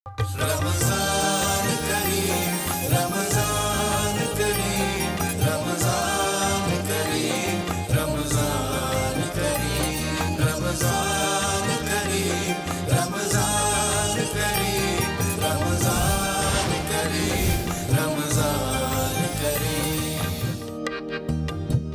रमज़ान करीम, रमज़ान करीम, रमज़ान करीम, रमज़ान करीम, रमज़ान करीम, रमज़ान करीम, रमज़ान करीम, रमज़ान करीम।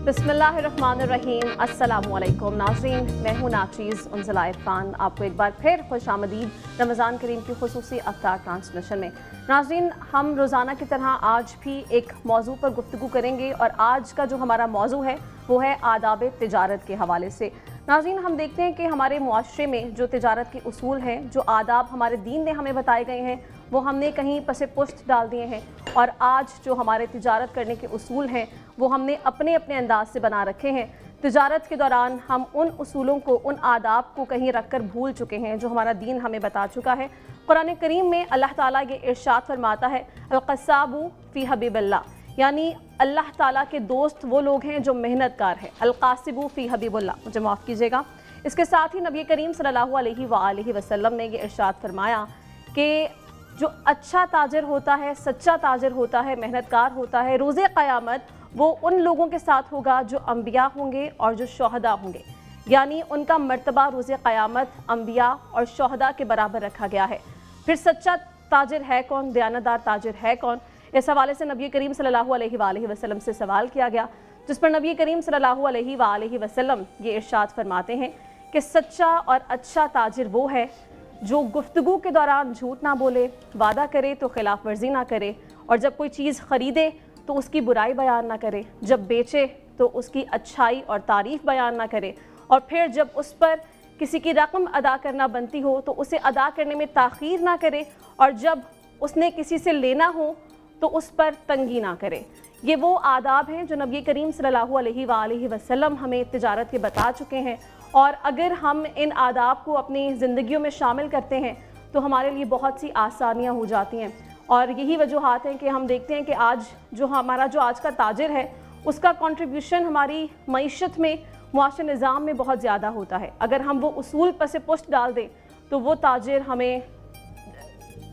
बिस्मिल्लाहिर्रहमानिर्रहीम। अस्सलामुअलैकुम नाज़रीन, मैं हूँ नाचीज़ उन्ज़ला इरफान। आपको एक बार फिर खुश आमदीद रमज़ान करीम की खुसूसी अफ्तार ट्रांसमिशन में। नाज़रीन, हम रोज़ाना की तरह आज भी एक मौजू पर गुफ्तगू करेंगे और आज का जो हमारा मौजू है वो है आदाब तिजारत के हवाले से। नाज़रीन, हम देखते हैं कि हमारे मुआशरे में जो तिजारत के उसूल हैं, जो आदाब हमारे दीन ने हमें बताए गए हैं, वो हमने कहीं पसे पुश्त डाल दिए हैं और आज जो हमारे तिजारत करने के उसूल हैं वो हमने अपने अपने अंदाज से बना रखे हैं। तिजारत के दौरान हम उन उसूलों को, उन आदाब को कहीं रख कर भूल चुके हैं जो हमारा दीन हमें बता चुका है। कुरान करीम में अल्लाह ताला ये इरशाद फरमाता है, अल-क़स्साबु फ़ी हबीबिल्लाह, यानी अल्लाह ताला के दोस्त वो लोग हैं जो मेहनतकार हैं। अल-क़ासिबु फ़ी हबीबिल्लाह, मुझे माफ़ कीजिएगा। इसके साथ ही नबी करीम सल्लल्लाहु अलैहि वसल्लम ने ये इरशाद फरमाया कि जो अच्छा ताजिर होता है, सच्चा ताजिर होता है, मेहनतकार होता है, रोज़े क़यामत वो उन लोगों के साथ होगा जो अम्बिया होंगे और जो शोहदा होंगे, यानी उनका मर्तबा रोज़े क़यामत अम्बिया और शोहदा के बराबर रखा गया है। फिर सच्चा ताजिर है कौन, दयानतदार ताजिर है कौन? इस हवाले से नबी करीम सल्लल्लाहु अलैहि वसल्लम से सवाल किया गया, जिस पर नबी करीम सल्लल्लाहु अलैहि वसल्लम ये इरशाद फरमाते हैं कि सच्चा और अच्छा ताजिर वो है जो गुफ्तगू के दौरान झूठ ना बोले, वादा करे तो खिलाफ वर्जी ना करे, और जब कोई चीज़ ख़रीदे तो उसकी बुराई बयान ना करे, जब बेचे तो उसकी अच्छाई और तारीफ़ बयान ना करे, और फिर जब उस पर किसी की रकम अदा करना बनती हो तो उसे अदा करने में ताख़ीर ना करे, और जब उसने किसी से लेना हो तो उस पर तंगी ना करे। ये वो आदाब हैं जो नबी करीम सल्लल्लाहु अलैहि वसल्लम हमें तिजारत के बता चुके हैं, और अगर हम इन आदाब को अपनी ज़िंदगियों में शामिल करते हैं तो हमारे लिए बहुत सी आसानियाँ हो जाती हैं। और यही वजूहात हैं कि हम देखते हैं कि आज जो हमारा जो आज का ताजिर है उसका कंट्रीब्यूशन हमारी मईशत में, मुआशरे निज़ाम में बहुत ज़्यादा होता है। अगर हम वो उसूल पर से पुष्ट डाल दें तो वो ताजिर हमें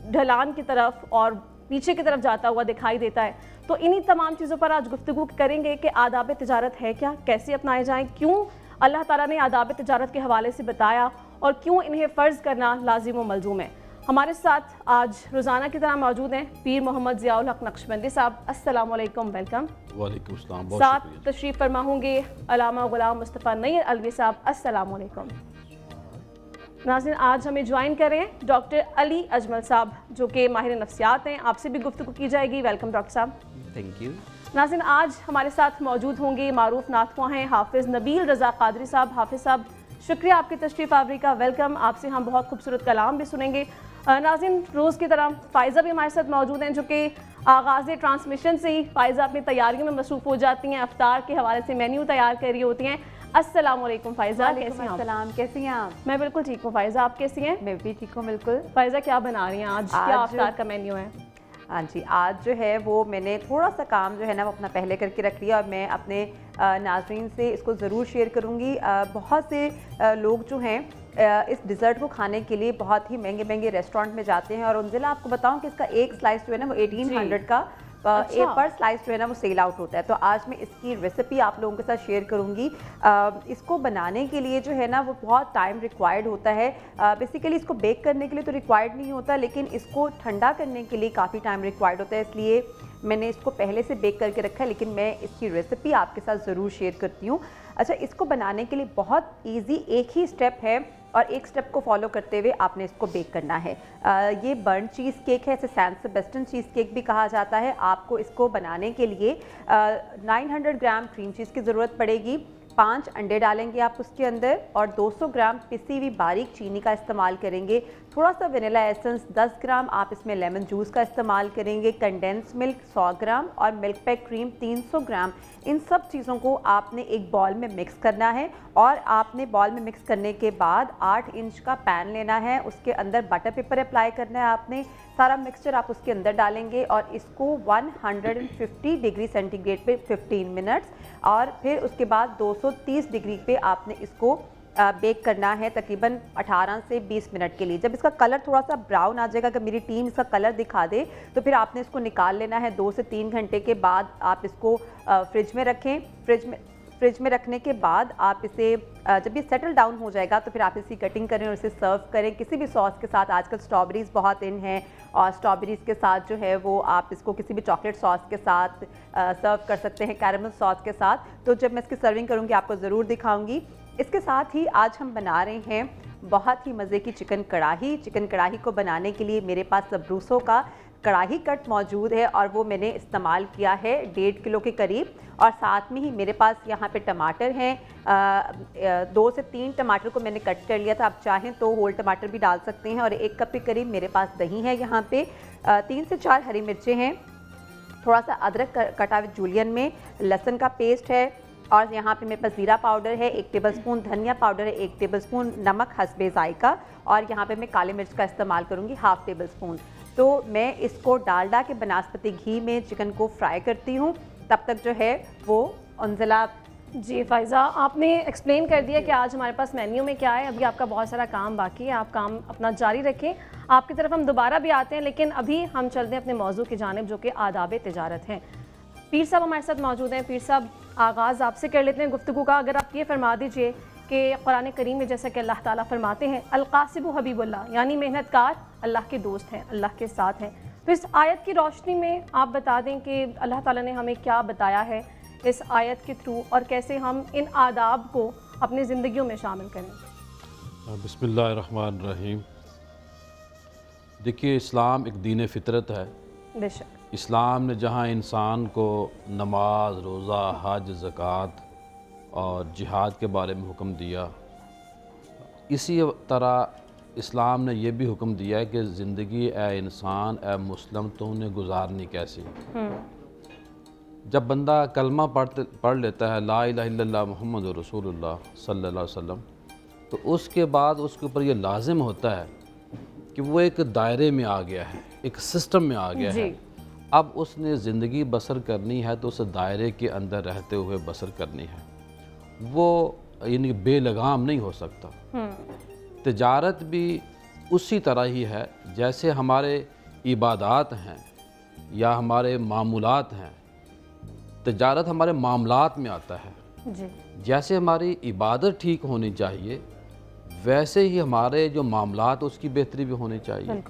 ढलान की तरफ और पीछे की तरफ जाता हुआ दिखाई देता है। तो इन्हीं तमाम चीज़ों पर आज गुफ्तगू करेंगे कि आदाब तिजारत है क्या, कैसे अपनाए जाएँ, क्यों अल्लाह ताला ने आदाब तिजारत के हवाले से बताया और क्यों इन्हें फ़र्ज़ करना लाजिम व मलज़ूम है। हमारे साथ आज रोज़ाना की तरह मौजूद हैं पीर मोहम्मद ज़ियाउल हक नक्शबंदी साहब। अस्सलाम वालेकुम, वेलकम। वालेकुम अस्सलाम। साथ तशरीफ़ फरमा होंगे अल्लामा गुलाम मुस्तफ़ा नईर अलवी साहब। अस्सलाम वालेकुम। नाज़रीन, आज हमें ज्वाइन कर रहे हैं डॉक्टर अली अजमल साहब जो कि माहिर नफ्सियात हैं। आपसे भी गुफ्तगू की जाएगी। वेलकम डॉक्टर साहब। Thank you. नाज़रीन, आज हमारे साथ मौजूद होंगे मारूफ नातख़्वाह हैं हाफिज़ नबील रज़ा क़ादरी साहब। हाफिज़ साहब, शुक्रिया आपकी तशरीफ़ आवरी का, वेलकम। आपसे हम बहुत खूबसूरत कलाम भी सुनेंगे। नाज़रीन, रोज़ की तरह फ़ाइज़ा भी हमारे साथ मौजूद हैं जो कि आगाज़ ट्रांसमिशन से ही फ़ाइज़ा अपनी तैयारियों में मसरूफ़ हो जाती हैं, अफ्तार के हवाले से मेन्यू तैयार कर रही होती हैं। अस्सलाम वालेकुम फ़ाइज़ा, कैसी हैं आप? कैसी हैं आप? मैं बिल्कुल ठीक हूँ। फ़ाइज़ा, आप कैसी हैं? मैं भी ठीक हूँ बिल्कुल। फ़ाइज़ा, क्या बना रही हैं आज? क्या अफ्तार का मेन्यू है? हाँ जी, आज जो है वो मैंने थोड़ा सा काम जो है ना वो अपना पहले करके रख लिया और मैं अपने नाज़रीन से इसको ज़रूर शेयर करूँगी। बहुत से लोग जो हैं इस डिज़र्ट को खाने के लिए बहुत ही महंगे महंगे रेस्टोरेंट में जाते हैं, और उनजिला आपको बताऊँ कि इसका एक स्लाइस जो है ना वो 1800 का एक पर स्लाइस जो है ना वो सेल आउट होता है। तो आज मैं इसकी रेसिपी आप लोगों के साथ शेयर करूंगी। इसको बनाने के लिए जो है ना वो बहुत टाइम रिक्वायर्ड होता है। बेसिकली इसको बेक करने के लिए तो रिक्वायर्ड नहीं होता, लेकिन इसको ठंडा करने के लिए काफ़ी टाइम रिक्वायर्ड होता है, इसलिए मैंने इसको पहले से बेक करके रखा है, लेकिन मैं इसकी रेसिपी आपके साथ ज़रूर शेयर करती हूँ। अच्छा, इसको बनाने के लिए बहुत ईजी एक ही स्टेप है और एक स्टेप को फॉलो करते हुए आपने इसको बेक करना है। ये बर्न चीज़ केक है, इसे सैन सेबेस्टियन चीज़ केक भी कहा जाता है। आपको इसको बनाने के लिए 900 ग्राम क्रीम चीज़ की ज़रूरत पड़ेगी, 5 अंडे डालेंगे आप उसके अंदर, और 200 ग्राम पिसी हुई बारीक चीनी का इस्तेमाल करेंगे, थोड़ा सा वनीला एसेंस 10 ग्राम, आप इसमें लेमन जूस का इस्तेमाल करेंगे, कंडेंस मिल्क 100 ग्राम और मिल्क पैक क्रीम 300 ग्राम। इन सब चीज़ों को आपने एक बॉल में मिक्स करना है, और आपने बॉल में मिक्स करने के बाद 8 इंच का पैन लेना है, उसके अंदर बटर पेपर अप्लाई करना है आपने। सारा मिक्सचर आप उसके अंदर डालेंगे और इसको 150 डिग्री सेंटीग्रेड पे 15 मिनट्स, और फिर उसके बाद 230 डिग्री पे आपने इसको बेक करना है तकरीबन 18 से 20 मिनट के लिए। जब इसका कलर थोड़ा सा ब्राउन आ जाएगा, अगर मेरी टीम इसका कलर दिखा दे तो फिर आपने इसको निकाल लेना है। 2 से 3 घंटे के बाद आप इसको फ्रिज में रखें। फ्रिज में रखने के बाद आप इसे जब ये सेटल डाउन हो जाएगा तो फिर आप इसकी कटिंग करें और इसे सर्व करें किसी भी सॉस के साथ। आजकल स्ट्रॉबेरीज़ बहुत इन हैं और स्ट्रॉबेरीज़ के साथ जो है वो आप इसको किसी भी चॉकलेट सॉस के साथ सर्व कर सकते हैं, कैरेमल सॉस के साथ। तो जब मैं इसकी सर्विंग करूँगी आपको ज़रूर दिखाऊँगी। इसके साथ ही आज हम बना रहे हैं बहुत ही मज़े की चिकन कढ़ाही। चिकन कढ़ाही को बनाने के लिए मेरे पास सबरूसों का कढ़ाही कट मौजूद है और वो मैंने इस्तेमाल किया है 1.5 किलो के करीब। और साथ में ही मेरे पास यहाँ पे टमाटर हैं, 2 से 3 टमाटर को मैंने कट कर लिया था। आप चाहें तो होल टमाटर भी डाल सकते हैं। और 1 कप के करीब मेरे पास दही है। यहाँ पे 3 से 4 हरी मिर्चें हैं, थोड़ा सा अदरक कटा हुआ जूलियन में, लहसुन का पेस्ट है और यहाँ पे मेरे पास ज़ीरा पाउडर है, 1 टेबलस्पून धनिया पाउडर है, 1 टेबलस्पून नमक हस्बे जायका और यहाँ पे मैं काले मिर्च का इस्तेमाल करूँगी 1/2 टेबलस्पून। तो मैं इसको डालडा के बनास्पति घी में चिकन को फ्राई करती हूँ। तब तक जो है वो उंजला। जी फ़ाइज़ा, आपने एक्सप्लेन कर दिया कि आज हमारे पास मेन्यू में क्या है। अभी आपका बहुत सारा काम बाकी है, आप काम अपना जारी रखें। आपकी तरफ हम दोबारा भी आते हैं, लेकिन अभी हम चलते हैं अपने मौजू की जानिब जो कि आदाब तिजारत हैं। पीर साहब हमारे साथ मौजूद हैं। पीर साहब, आगाज़ आपसे कर लेते हैं गुफ्तगू का। अगर आप ये फरमा दीजिए कि कुरान करीम में जैसा कि अल्लाह ताला फरमाते हैं अल-कासिबु हबीबुल्लाह, यानी मेहनतकार अल्लाह के दोस्त हैं, अल्लाह के साथ हैं, तो इस आयत की रोशनी में आप बता दें कि अल्लाह ताला ने हमें क्या बताया है इस आयत के थ्रू और कैसे हम इन आदाब को अपनी ज़िंदगियों में शामिल करें। बिस्मिल्लाहिर्रहमानिर्रहीम। देखिए, इस्लाम एक दीन फितरत है। बेशक इस्लाम ने जहाँ इंसान को नमाज, रोज़ा, हज, ज़कात और जिहाद के बारे में हुक्म दिया, इसी तरह इस्लाम ने यह भी हुक्म दिया है कि ज़िंदगी ए इंसान, ए मुस्लिम, तो उन्हें गुजारनी कैसी। जब बंदा कलमा पढ़ लेता है ला इलाहा इल्लल्लाह मुहम्मदुर रसूलुल्लाह सल्लल्लाहु अलैहि वसल्लम, तो उसके बाद उसके ऊपर ये लाजिम होता है कि वो एक दायरे में आ गया है, एक सिस्टम में आ गया है। अब उसने ज़िंदगी बसर करनी है तो उस दायरे के अंदर रहते हुए बसर करनी है। वो यानी बेलगाम नहीं हो सकता। तिजारत भी उसी तरह ही है जैसे हमारे इबादात हैं या हमारे मामूलात हैं। तिजारत हमारे मामलात में आता है जी। जैसे हमारी इबादत ठीक होनी चाहिए वैसे ही हमारे जो मामलात उसकी बेहतरी भी होनी चाहिए।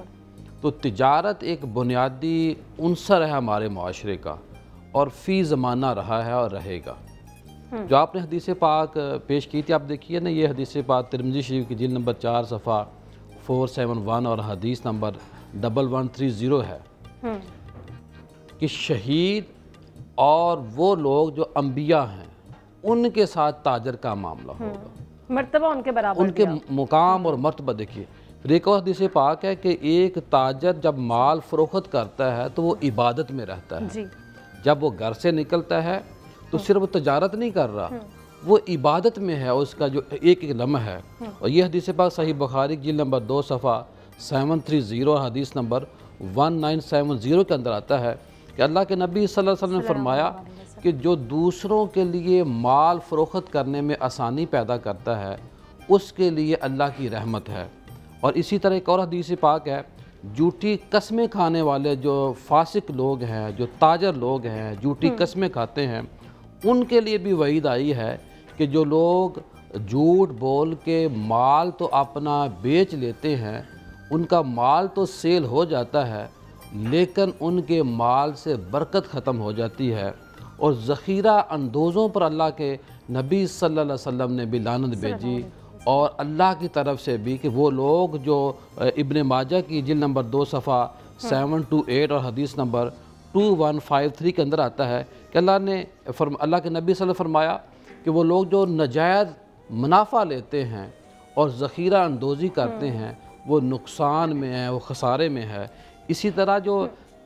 तो तिजारत एक बुनियादी उन्सर है हमारे माशरे का और फ़ी ज़माना रहा है और रहेगा। जो आपने हदीस पाक पेश की थी, आप देखिए ना, ये हदीस पाक तिरमिज़ी शरीफ की जिल्द नंबर 4 सफ़ा 471 और हदीस नंबर 1130 है कि शहीद और वो लोग जो अंबिया हैं उनके साथ ताजर का मामला होगा, मर्तबा उनके बराबर, उनके मुकाम और मर्तबा। देखिए, फिर एक और हदीस पाक है कि एक ताजर जब माल फ़रोख्त करता है तो वो इबादत में रहता है जी। जब वो घर से निकलता है तो सिर्फ वो तजारत नहीं कर रहा, वो इबादत में है, उसका जो एक लम्हा है। और ये हदीस पाक सही बुखारी जिल्द नंबर 2 सफ़ा 730 और हदीस नंबर 1970 के अंदर आता है कि अल्लाह के नबी सल्लल्लाहु अलैहि वसल्लम ने फरमाया कि जो दूसरों के लिए माल फ़रोख्त करने में आसानी पैदा करता है उसके लिए अल्लाह की रहमत है। और इसी तरह एक और हदीस पाक है, झूठी कस्में खाने वाले जो फासिक लोग हैं, जो ताजर लोग हैं, झूठी कस्में खाते हैं, उनके लिए भी वईद आई है कि जो लोग झूठ बोल के माल तो अपना बेच लेते हैं, उनका माल तो सेल हो जाता है लेकिन उनके माल से बरकत ख़त्म हो जाती है। और ज़ख़ीरा अंदोज़ों पर अल्लाह के नबी सल्लल्लाहु अलैहि वसल्लम ने भी लानत भेजी और अल्लाह की तरफ से भी कि वो लोग जो इब्ने माजा की जिल्द नंबर 2 सफ़ा 728 और हदीस नंबर 2153 के अंदर आता है कि अल्लाह के नबी सल्लल्लाहु अलैहि वसल्लम फरमाया कि वो लोग जो नजायज़ मुनाफा लेते हैं और ज़ख़ीरा अंदोज़ी करते हैं वो नुकसान में है, वो खसारे में है। इसी तरह जो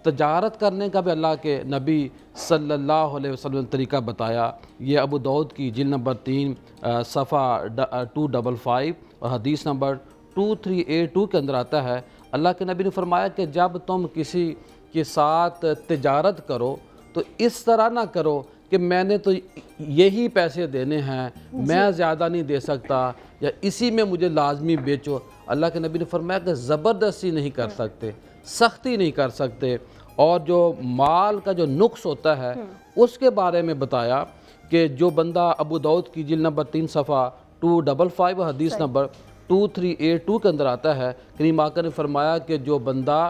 तजारत करने का भी अल्लाह के नबी सल्लल्लाहु अलैहि वसल्लम ने तरीका बताया। ये अबू दाऊद की जिल्द नंबर 3 सफ़ा 255 और हदीस नंबर 2382 के अंदर आता है। अल्लाह के नबी ने फरमाया कि जब तुम किसी के साथ तिजारत करो तो इस तरह ना करो कि मैंने तो यही पैसे देने हैं, मैं ज़्यादा नहीं दे सकता, یا اسی میں مجھے لازمی بیچو. اللہ کے نبی نے فرمایا کہ زبردستی نہیں کر سکتے, سختی نہیں کر سکتے. اور جو مال کا جو نقص ہوتا ہے اس کے بارے میں بتایا کہ جو بندہ ابو داؤد کی جلد نمبر 3 صفحہ 255 حدیث نمبر 2382 کے اندر آتا ہے, کریم آقا نے فرمایا کہ جو بندہ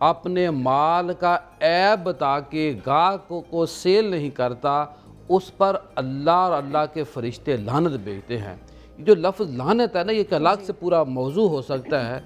اپنے مال کا عیب بتا کے گاہک کو سیل نہیں کرتا, اس پر اللہ اور اللہ کے فرشتے لعنت بھیجتے ہیں. جو لفظ لعنت ہے نا, یہ ایک الگ سے پورا موضوع ہو سکتا ہے.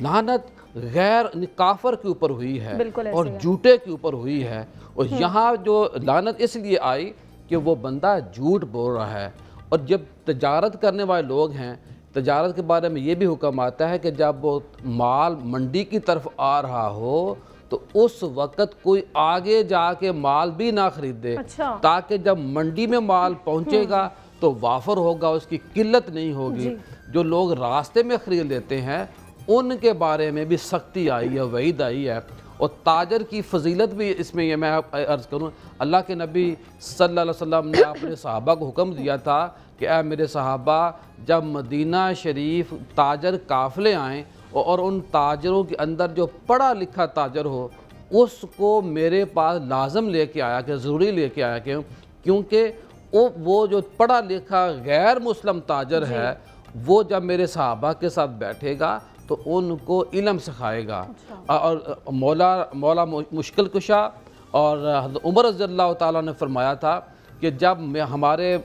لعنت غیر کافر کے اوپر ہوئی ہے اور جھوٹے کے اوپر ہوئی ہے. اور یہاں جو لعنت اس لیے آئی کہ وہ بندہ جھوٹ بول رہا ہے. اور جب تجارت کرنے والے لوگ ہیں, تجارت کے بارے میں یہ بھی حکم آتا ہے کہ جب وہ مال منڈی کی طرف آ رہا ہو تو اس وقت کوئی آگے جا کے مال بھی نہ خریدے, تاکہ جب منڈی میں مال پہنچے گا تو وافر ہوگا, اس کی قلت نہیں ہوگی. جو لوگ راستے میں خرید لیتے ہیں ان کے بارے میں بھی سختی آئی ہے, وعید آئی ہے. اور تاجر کی فضیلت بھی اس میں یہ میں عرض کروں, اللہ کے نبی صلی اللہ علیہ وسلم نے اپنے صحابہ کو حکم دیا تھا کہ اے میرے صحابہ, جب مدینہ شریف تاجر قافلے آئیں اور ان تاجروں کے اندر جو پڑھا لکھا تاجر ہو اس کو میرے پاس لازم لے کے آیا کہ ضروری لے کے آیا کہ کیونکہ وہ جو پڑھا لکھا غیر مسلم تاجر ہے وہ جب میرے صحابہ کے ساتھ بیٹھے گا تو ان کو علم سکھائے گا. اور مولا مشکل کشا اور حضرت عمر رضی اللہ تعالیٰ نے فرمایا تھا کہ جب ہمارے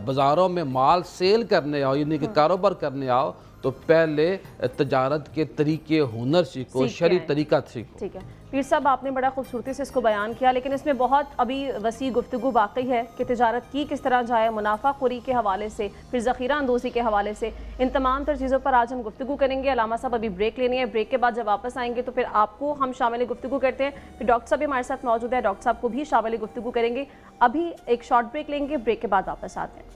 بازاروں میں مال سیل کرنے آؤ, یعنی کہ کاروبار کرنے آؤ, تو پہلے تجارت کے طریقے ہنر سیکھو, شرعی طریقہ سیکھو. ٹھیک ہے پیر صاحب, آپ نے بڑا خوبصورتی سے اس کو بیان کیا, لیکن اس میں بہت ابھی وسیع گفتگو باقی ہے کہ تجارت کی کس طرح جائے, منافع خوری کے حوالے سے, پھر ذخیرہ اندوزی کے حوالے سے. ان تمام تر چیزوں پر آج ہم گفتگو کریں گے. علامہ صاحب ابھی بریک لینی ہے, بریک کے بعد جب واپس آئیں گے تو پھر آپ کو ہم شامل گفتگو کرتے ہیں. پھر ڈاکٹر صاحب بھی ہمارے ساتھ موجود ہے, ڈاکٹر صاحب کو بھی شامل گفتگو کریں گے. ابھی ایک شارٹ بریک لیں گے, بریک کے بعد واپس آتے ہیں.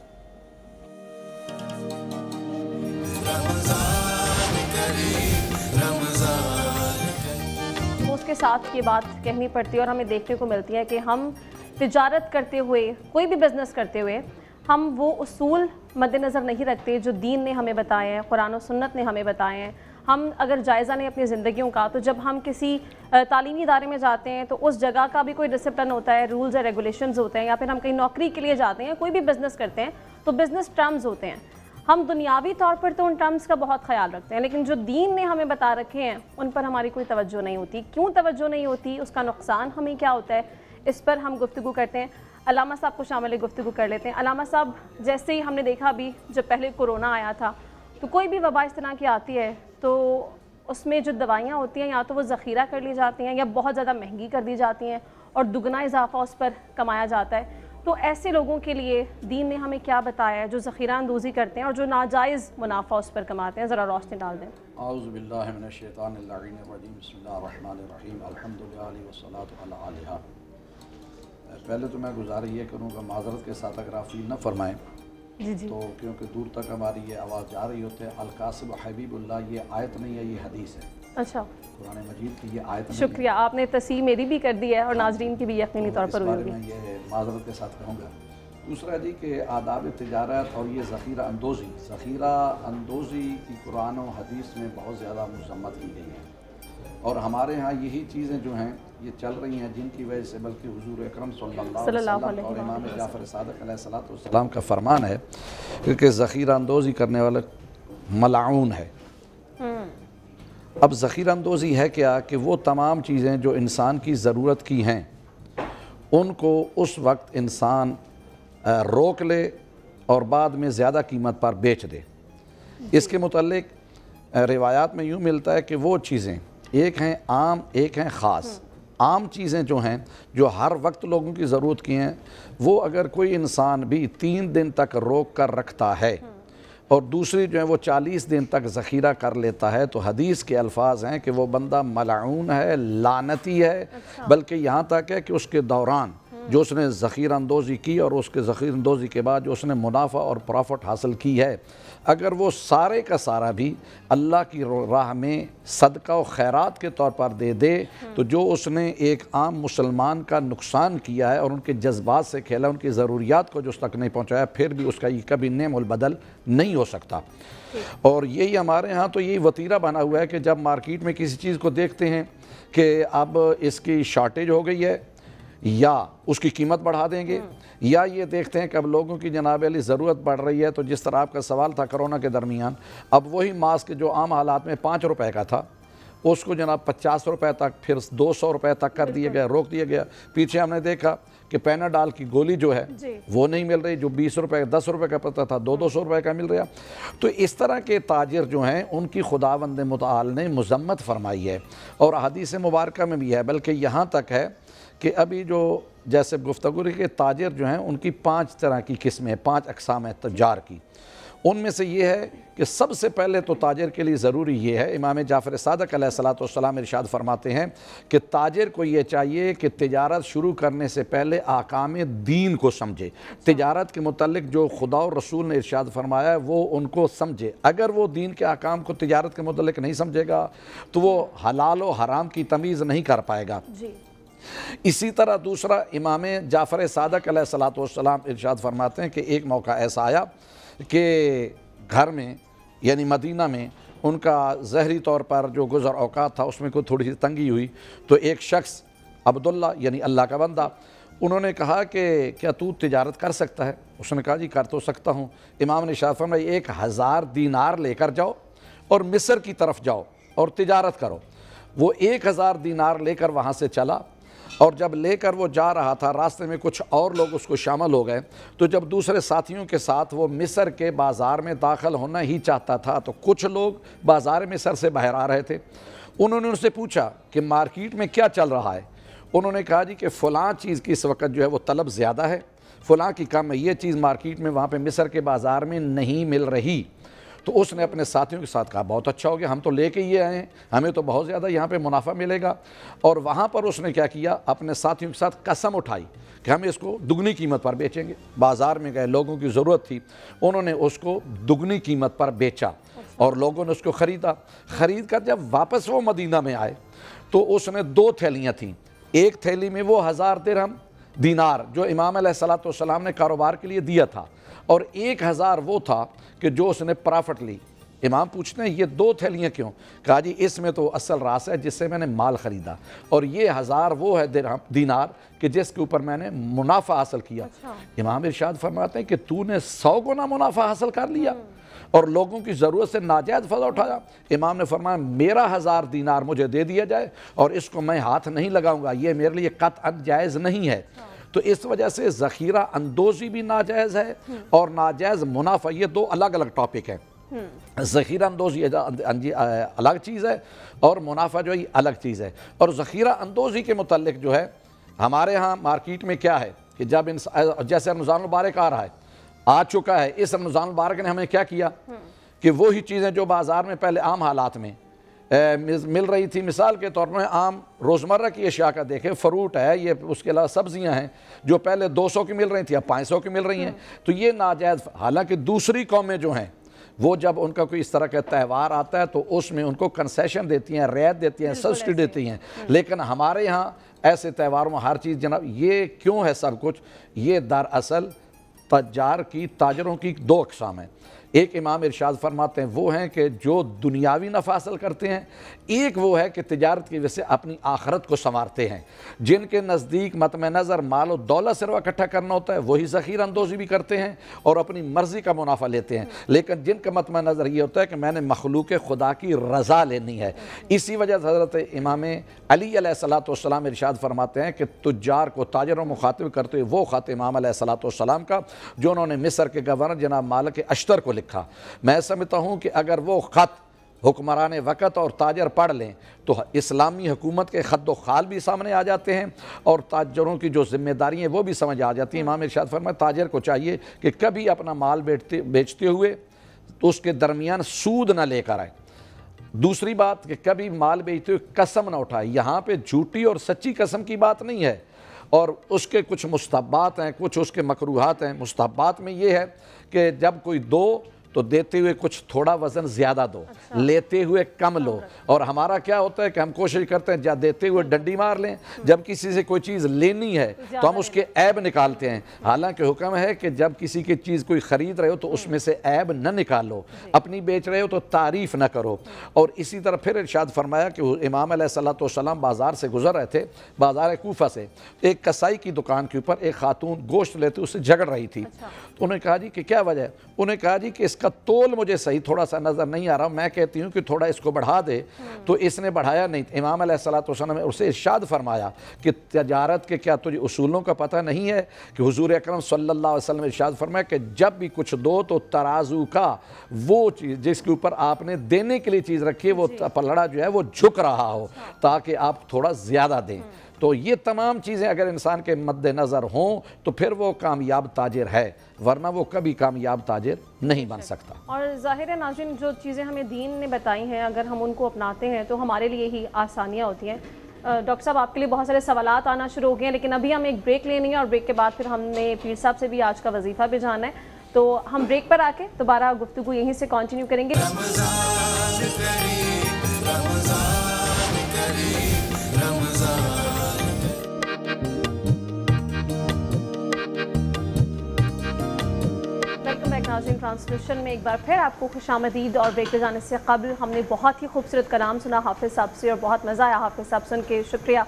اس کے ساتھ یہ بات کہنی پڑتی ہے اور ہمیں دیکھنے کو ملتی ہے کہ ہم تجارت کرتے ہوئے, کوئی بھی بزنس کرتے ہوئے, ہم وہ اصول مد نظر نہیں رکھتے جو دین نے ہمیں بتائے ہیں, قرآن و سنت نے ہمیں بتائے ہیں. ہم اگر جائزہ لیں اپنی زندگیوں کا تو جب ہم کسی تعلیمی ادارے میں جاتے ہیں تو اس جگہ کا بھی کوئی ڈسپلن ہوتا ہے, رولز اور ریگولیشنز ہوتے ہیں, یا پھر ہم کہیں نوکری کے لیے جاتے ہیں, کوئی بھی بزنس کرتے ہیں تو بزنس ٹرمز ہوتے ہیں. ہم دنیاوی طور پر تو ان ٹرمز کا بہت خیال رکھتے ہیں, لیکن جو دین نے ہمیں بتا رکھے ہیں ان پر ہماری کوئی توجہ نہیں ہوتی. کیوں توجہ نہیں ہوتی, اس کا نقصان ہمیں کیا ہوتا ہے, اس پر ہم گفتگو کرتے ہیں. علامہ صاحب کو شامل گفتگو کر لیتے ہیں. علامہ صاحب, جیسے ہی ہم نے دیکھا ابھی جب پہلے کورونا آیا تھا تو کوئی بھی وبا اس طرح کی آتی ہے تو اس میں جو دوائیاں ہوتی ہیں یا تو وہ ذخیرہ کر لی جاتی ہیں یا بہت زیادہ مہنگی کر دی جاتی ہیں اور دگنا اضافہ اس پر کمایا جاتا ہے. تو ایسے لوگوں کے لیے دین نے ہمیں کیا بتایا ہے جو ذخیرہ اندوزی کرتے ہیں اور جو ناجائز منافع اس پر کماتے ہیں؟ ذرا روشنی ڈال دیں. اعوذ باللہ من الشیطان اللعین الرجیم, بسم اللہ الرحمن الرحیم, الحمدللہ والصلاۃ علی علیہ. پہلے تو میں گزارش یہ کروں گا معذرت کے ساتھ اگر آپ فیل نہ فرمائیں تو کیونکہ دور تک ہماری یہ آواز جا رہی ہوتی ہے. القاسم حبیب اللہ یہ آیت نہیں ہے, یہ حدیث ہے. اچھا, قرآن مجید کی یہ آیت نہیں. شکریہ, آپ نے تصحیح میری بھی کر دی ہے اور ناظرین کی بھی یقینی طور پر ہوئی. میں یہ معذرت کے ساتھ کہوں گا. دوسرا جی کہ آداب تجارت اور یہ ذخیرہ اندوزی کی قرآن و حدیث میں بہت زیادہ مذمت کی گئی ہے, اور ہمارے ہاں یہی چیزیں جو ہیں یہ چل رہی ہیں جن کی وجہ سے بلکہ حضور اکرم صلی اللہ علیہ وسلم اور امام جعفر صادق علیہ السلام کا فرمان ہے کہ ذخیرہ اندوزی کرنے والا ملعون ہے. اب ذخیرہ اندوزی ہے کیا کہ وہ تمام چیزیں جو انسان کی ضرورت کی ہیں ان کو اس وقت انسان روک لے اور بعد میں زیادہ قیمت پر بیچ دے. اس کے متعلق روایات میں یوں ملتا ہے کہ وہ چیزیں ایک ہیں عام, ایک ہیں خاص. عام چیزیں جو ہیں جو ہر وقت لوگوں کی ضرورت کی ہیں وہ اگر کوئی انسان بھی 3 دن تک روک کر رکھتا ہے اور دوسری جو ہے وہ 40 دن تک ذخیرہ کر لیتا ہے تو حدیث کے الفاظ ہیں کہ وہ بندہ ملعون ہے, لعنتی ہے, بلکہ یہاں تک ہے کہ اس کے دوران جو اس نے ذخیرہ اندوزی کی اور اس کے ذخیرہ اندوزی کے بعد جو اس نے منافع اور پرافٹ حاصل کی ہے، اگر وہ سارے کا سارا بھی اللہ کی راہ میں صدقہ و خیرات کے طور پر دے دے تو جو اس نے ایک عام مسلمان کا نقصان کیا ہے اور ان کے جذبات سے کھیلا، ان کی ضروریات کو جو اس تک نہیں پہنچایا، پھر بھی اس کا یہ کبھی نعم البدل نہیں ہو سکتا۔ اور یہی ہمارے ہاں تو یہی وتیرہ بنا ہوا ہے کہ جب مارکیٹ میں کسی چیز کو دیکھتے ہیں کہ اب اس کی شارٹیج ہو گئی ہے یا اس کی قیمت بڑھا دیں گے، یا یہ دیکھتے ہیں کہ اب لوگوں کی جناب علی ضرورت بڑھ رہی ہے، تو جس طرح آپ کا سوال تھا کرونا کے درمیان، اب وہی ماسک جو عام حالات میں 5 روپے کا تھا اس کو جناب 50 روپے تک، پھر 200 روپے تک کر دیا گیا، روک دیا گیا۔ پیچھے ہم نے دیکھا کہ پیناڈال کی گولی جو ہے وہ نہیں مل رہی، جو 20 روپے 10 روپے کا پتہ تھا 200 روپے کا مل رہا۔ تو اس طرح کے تاجر جو ہیں ان کی خداوند متعال نے مذمت فرمائی ہے، اور حدیث مبارکہ میں بھی ہے، بلکہ یہاں تک ہے کہ ابھی جو جیسے گفتگو رہی کہ تاجر جو ہیں ان کی 5 طرح کی قسمیں، 5 اقسام ہیں تجار کی۔ ان میں سے یہ ہے کہ سب سے پہلے تو تاجر کے لیے ضروری یہ ہے، امام جعفر صادق علیہ السلام ارشاد فرماتے ہیں کہ تاجر کو یہ چاہیے کہ تجارت شروع کرنے سے پہلے احکام دین کو سمجھے، تجارت کے متعلق جو خدا اور رسول نے ارشاد فرمایا ہے وہ ان کو سمجھے۔ اگر وہ دین کے احکام کو تجارت کے متعلق نہیں سمجھے گا تو وہ حلال و حرام کی تمیز نہیں کر پائے گا۔ اسی طرح دوسرا، امام جعفر صادق علیہ السلام ارشاد فرماتے ہیں کہ ایک موقع ایسا آیا کہ گھر میں یعنی مدینہ میں ان کا ظاہری طور پر جو گزر اوقات تھا اس میں کوئی تھوڑی سی تنگی ہوئی، تو ایک شخص عبداللہ یعنی اللہ کا بندہ، انہوں نے کہا کہ کیا تو تجارت کر سکتا ہے؟ اس نے کہا جی کر تو سکتا ہوں۔ امام نے ارشاد فرمایا 1000 دینار لے کر جاؤ اور مصر کی طرف جاؤ اور تجارت کرو۔ وہ 1000 دینار لے کر وہاں سے چلا، اور جب لے کر وہ جا رہا تھا راستے میں کچھ اور لوگ اس کو شامل ہو گئے، تو جب دوسرے ساتھیوں کے ساتھ وہ مصر کے بازار میں داخل ہونا ہی چاہتا تھا تو کچھ لوگ بازار مصر سے باہر آ رہے تھے۔ انہوں نے ان سے پوچھا کہ مارکیٹ میں کیا چل رہا ہے؟ انہوں نے کہا جی کہ فلاں چیز کی اس وقت جو ہے وہ طلب زیادہ ہے، فلاں کی کم ہے، یہ چیز مارکیٹ میں وہاں پہ مصر کے بازار میں نہیں مل رہی۔ تو اس نے اپنے ساتھیوں کے ساتھ کہا بہت اچھا ہو گیا، ہم تو لے کے یہ آئے ہیں، ہمیں تو بہت زیادہ یہاں پہ منافع ملے گا۔ اور وہاں پر اس نے کیا کیا، اپنے ساتھیوں کے ساتھ قسم اٹھائی کہ ہم اس کو دگنی قیمت پر بیچیں گے۔ بازار میں گئے، لوگوں کی ضرورت تھی، انہوں نے اس کو دگنی قیمت پر بیچا اور لوگوں نے اس کو خریدا۔ خرید کر جب واپس وہ مدینہ میں آئے تو اس نے 2 تھیلیاں تھیں، ایک تھیلی میں وہ 1000 درہم دینار جو امام علیہ السلام نے کاروبار کے لیے دیا تھا، اور 1000 وہ تھا کہ جو اس نے پرافٹ لی۔ امام پوچھتے ہیں یہ 2 تھیلیاں کیوں؟ کہا جی اس میں تو اصل راس ہے جس سے میں نے مال خریدا، اور یہ 1000 وہ ہے دینار کہ جس کے اوپر میں نے منافع حاصل کیا۔ امام ارشاد فرماتے ہیں کہ تو نے 100 گنا منافع حاصل کر لیا اور لوگوں کی ضرورت سے ناجائز فائدہ اٹھایا۔ امام نے فرمایا میرا 1000 دینار مجھے دے دیا جائے اور اس کو میں ہاتھ نہیں لگاؤں گا، یہ میرے لیے قطعاً جائز نہیں ہے۔ تو اس وجہ سے ذخیرہ اندوزی بھی ناجائز ہے اور ناجائز منافع، یہ 2 الگ الگ ٹاپک ہیں۔ ذخیرہ اندوزی الگ چیز ہے اور منافع جو ہے الگ چیز ہے۔ اور ذخیرہ اندوزی کے متعلق جو ہے ہمارے ہاں مارکیٹ میں کیا ہے کہ جب جیسے رمضان المبارک آ رہا ہے، آ چکا ہے، اس رمضان المبارک نے ہمیں کیا کیا کہ وہی چیزیں جو بازار میں پہلے عام حالات میں مل رہی تھی، مثال کے طور پر عام روزمرہ کی اشیاء کا دیکھیں، فروٹ ہے، یہ اس کے علاوہ سبزیاں ہیں جو پہلے 200 کی مل رہی تھیں اب 500 کی مل رہی ہیں، تو یہ ناجائز۔ حالانکہ دوسری قومیں جو ہیں وہ جب ان کا کوئی اس طرح کا تہوار آتا ہے تو اس میں ان کو کنسیشن دیتی ہیں، رعایت دیتی ہیں، سبسڈی دیتی ہیں، لیکن ہمارے یہاں ایسے تہواروں میں ہر چیز جناب یہ کیوں ہے سب کچھ؟ یہ دراصل تاجروں کی 2 اقسام ہیں۔ ایک امام ارشاد فرماتے ہیں وہ ہیں کہ جو دنیاوی نفع حاصل کرتے ہیں، ایک وہ ہے کہ تجارت کی وجہ سے اپنی آخرت کو سنوارتے ہیں۔ جن کے نزدیک مطمع نظر مال و دولت صرف اکٹھا کرنا ہوتا ہے وہی ذخیرہ اندوزی بھی کرتے ہیں اور اپنی مرضی کا منافع لیتے ہیں، لیکن جن کا مطمع نظر یہ ہوتا ہے کہ میں نے مخلوق خدا کی رضا لینی ہے۔ اسی وجہ سے حضرت امام علی علیہ السلام ارشاد فرماتے ہیں کہ تجار کو تاجروں مخاطب کرتے ہوئے وہ خط امام علیہ السلام کا جو انہوں نے مصر کے گورنر جناب مالک اشتر کو لکھا، میں سمجھتا ہوں کہ اگر وہ خط حکمران وقت اور تاجر پڑھ لیں تو اسلامی حکومت کے خط و خال بھی سامنے آ جاتے ہیں اور تاجروں کی جو ذمہ داری ہیں وہ بھی سمجھ آ جاتی ہیں۔ امام ارشاد فرمایا تاجر کو چاہیے کہ کبھی اپنا مال بیچتے ہوئے تو اس کے درمیان سود نہ لے کر آئے۔ دوسری بات کہ کبھی مال بیچتے ہوئے قسم نہ اٹھائے۔ یہاں پہ جھوٹی اور سچی قسم کی بات نہیں ہے، اور اس کے کچھ مستحبات ہیں، کچھ اس کے مکروہات ہیں۔ مستحبات میں یہ ہے کہ جب کوئی دو تو دیتے ہوئے کچھ تھوڑا وزن زیادہ دو، لیتے ہوئے کم لو۔ اور ہمارا کیا ہوتا ہے کہ ہم کوشش کرتے ہیں جب دیتے ہوئے ڈنڈی مار لیں، جب کسی سے کوئی چیز لینی ہے تو ہم اس کے عیب نکالتے ہیں۔ حالانکہ حکم ہے کہ جب کسی کی چیز کوئی خرید رہے ہو تو اس میں سے عیب نہ نکالو، اپنی بیچ رہے ہو تو تعریف نہ کرو۔ اور اسی طرح پھر ارشاد فرمایا کہ امام علیہ السلام بازار سے گزر رہے تھے، بازار کوفہ سے، ایک کسائی کی دکان کے اوپر ایک خاتون گوشت لیتے اس سے جھگڑ رہی تھی۔ تو انہوں نے کہا جی کہ کیا وجہ ہے؟ انہوں نے کہا جی کہ اس کا تول مجھے صحیح تھوڑا سا نظر نہیں آ رہا، میں کہتی ہوں کہ تھوڑا اس کو بڑھا دے، تو اس نے بڑھایا نہیں۔ امام علیہ السلام نے اسے ارشاد فرمایا کہ تجارت کے کیا تجھے اصولوں کا پتہ نہیں ہے کہ حضور اکرم صلی اللہ علیہ وسلم ارشاد فرمایا کہ جب بھی کچھ دو تو ترازو کا وہ چیز جس کے اوپر آپ نے دینے کے لیے چیز رکھی ہے وہ پلڑا جو ہے وہ جھک رہا ہو تاکہ آپ تھوڑا زیادہ دیں۔ تو یہ تمام چیزیں اگر انسان کے مد نظر ہوں تو پھر وہ کامیاب تاجر ہے، ورنہ وہ کبھی کامیاب تاجر نہیں بن سکتا۔ اور ظاہر ہے ناظرین، جو چیزیں ہمیں دین نے بتائی ہیں اگر ہم ان کو اپناتے ہیں تو ہمارے لیے ہی آسانیاں ہوتی ہیں۔ ڈاکٹر صاحب آپ کے لیے بہت سارے سوالات آنا شروع ہو گئے ہیں، لیکن ابھی ہم ایک بریک لینی ہے اور بریک کے بعد پھر ہم نے پیر صاحب سے بھی آج کا وظیفہ بھی جانا ہے، تو ہم بریک پر آ کے دوبارہ گفتگو یہیں سے کنٹینیو کریں گے۔ رمضان کریم، رمضان کریم، رمضان۔ ویلکم بیک ناظرین، ٹرانسمیشن میں ایک بار پھر آپ کو خوش آمدید۔ اور بریک پہ جانے سے قبل ہم نے بہت ہی خوبصورت کلام سنا حافظ صاحب سے اور بہت مزہ آیا حافظ صاحب سن کے، شکریہ۔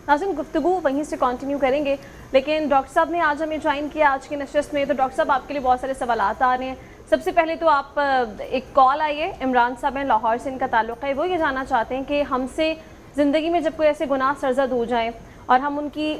ناظرین گفتگو وہیں سے کنٹینیو کریں گے، لیکن ڈاکٹر صاحب نے آج ہمیں جوائن کیا آج کی نشست میں، تو ڈاکٹر صاحب آپ کے لیے بہت سارے سوالات آ رہے ہیں۔ سب سے پہلے تو آپ ایک کال آئی ہے، عمران صاحب ہیں لاہور سے، ان کا تعلق ہے، وہ یہ جاننا چاہتے ہیں کہ ہم سے زندگی میں جب کوئی ایسے گناہ سرزد ہو جائیں اور ہم ان کی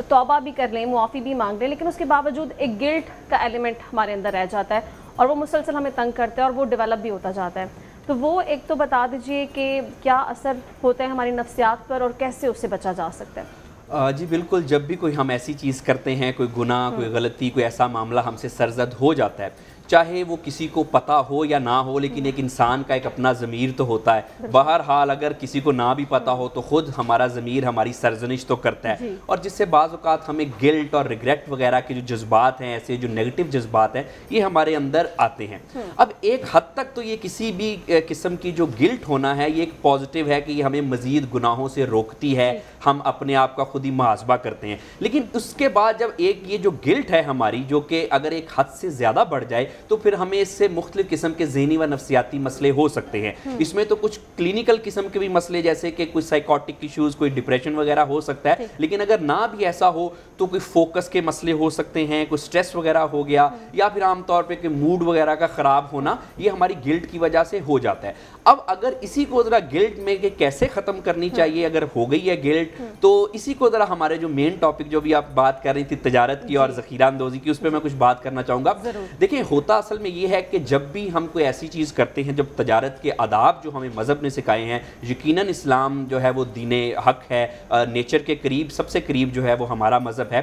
توبہ بھی کر لیں، معافی بھی مانگ لیں، لیکن اس کے باوجود ایک گلٹ کا ایلیمنٹ ہمارے اندر رہ جاتا ہے اور وہ مسلسل ہمیں تنگ کرتا ہے اور وہ ڈیولپ بھی ہوتا جاتا ہے، تو وہ ایک تو بتا دیجئے کہ کیا اثر ہوتا ہے ہماری نفسیات پر اور کیسے اس سے بچا جا سکتا ہے؟ جی بالکل، جب بھی کوئی ہم ایسی چیز کرتے ہیں، کوئی گناہ، کوئی غلطی، کوئی ایسا معاملہ ہم سے سرزد ہو جاتا ہے، چاہے وہ کسی کو پتہ ہو یا نہ ہو، لیکن ایک انسان کا ایک اپنا ضمیر تو ہوتا ہے۔ بہرحال اگر کسی کو نہ بھی پتہ ہو تو خود ہمارا ضمیر ہماری سرزنش تو کرتا ہے، اور جس سے بعض اوقات ہمیں گلٹ اور ریگریٹ وغیرہ کے جو جذبات ہیں، ایسے جو نیگیٹو جذبات ہیں، یہ ہمارے اندر آتے ہیں۔ اب ایک حد تک تو یہ کسی بھی قسم کی جو گلٹ ہونا ہے یہ ایک پازیٹیو ہے کہ یہ ہمیں مزید گناہوں سے روکتی ہے، ہم اپنے آپ کا خود ہی محاسبہ کرتے ہیں۔ لیکن اس کے بعد جب ایک یہ جو گلٹ ہے ہماری، جو کہ اگر ایک حد سے زیادہ بڑھ جائے تو پھر ہمیں اس سے مختلف قسم کے ذہنی و نفسیاتی مسئلے ہو سکتے ہیں۔ اس میں تو کچھ کلینکل قسم کے بھی مسئلے جیسے کہ کوئی سائیکوٹک ایشوز، کوئی ڈپریشن وغیرہ ہو سکتا ہے، لیکن اگر نہ بھی ایسا ہو تو کوئی فوکس کے مسئلے ہو سکتے ہیں، کوئی سٹریس وغیرہ ہو گیا، یا پھر عام طور پہ کہ موڈ وغیرہ کا خراب ہونا، یہ ہماری گلٹ کی وجہ سے ہو جاتا ہے۔ اب اگر اسی کو ذرا گلٹ میں کہ کیسے ختم کرنی چاہیے اگر ہو گئی ہے گلٹ، تو اسی کو ذرا ہمارے جو مین ٹاپک جو بھی آپ بات کر رہی تھی تجارت کی اور ذخیرہ اندوزی کی، اس پہ میں کچھ بات کرنا چاہوں گا۔ دیکھیں ہوتا اصل میں یہ ہے کہ جب بھی ہم کوئی ایسی چیز کرتے ہیں، جب تجارت کے آداب جو ہمیں مذہب نے سکھائے ہیں، یقیناً اسلام جو ہے وہ دین حق ہے، نیچر کے قریب سب سے قریب جو ہے وہ ہمارا مذہب ہے،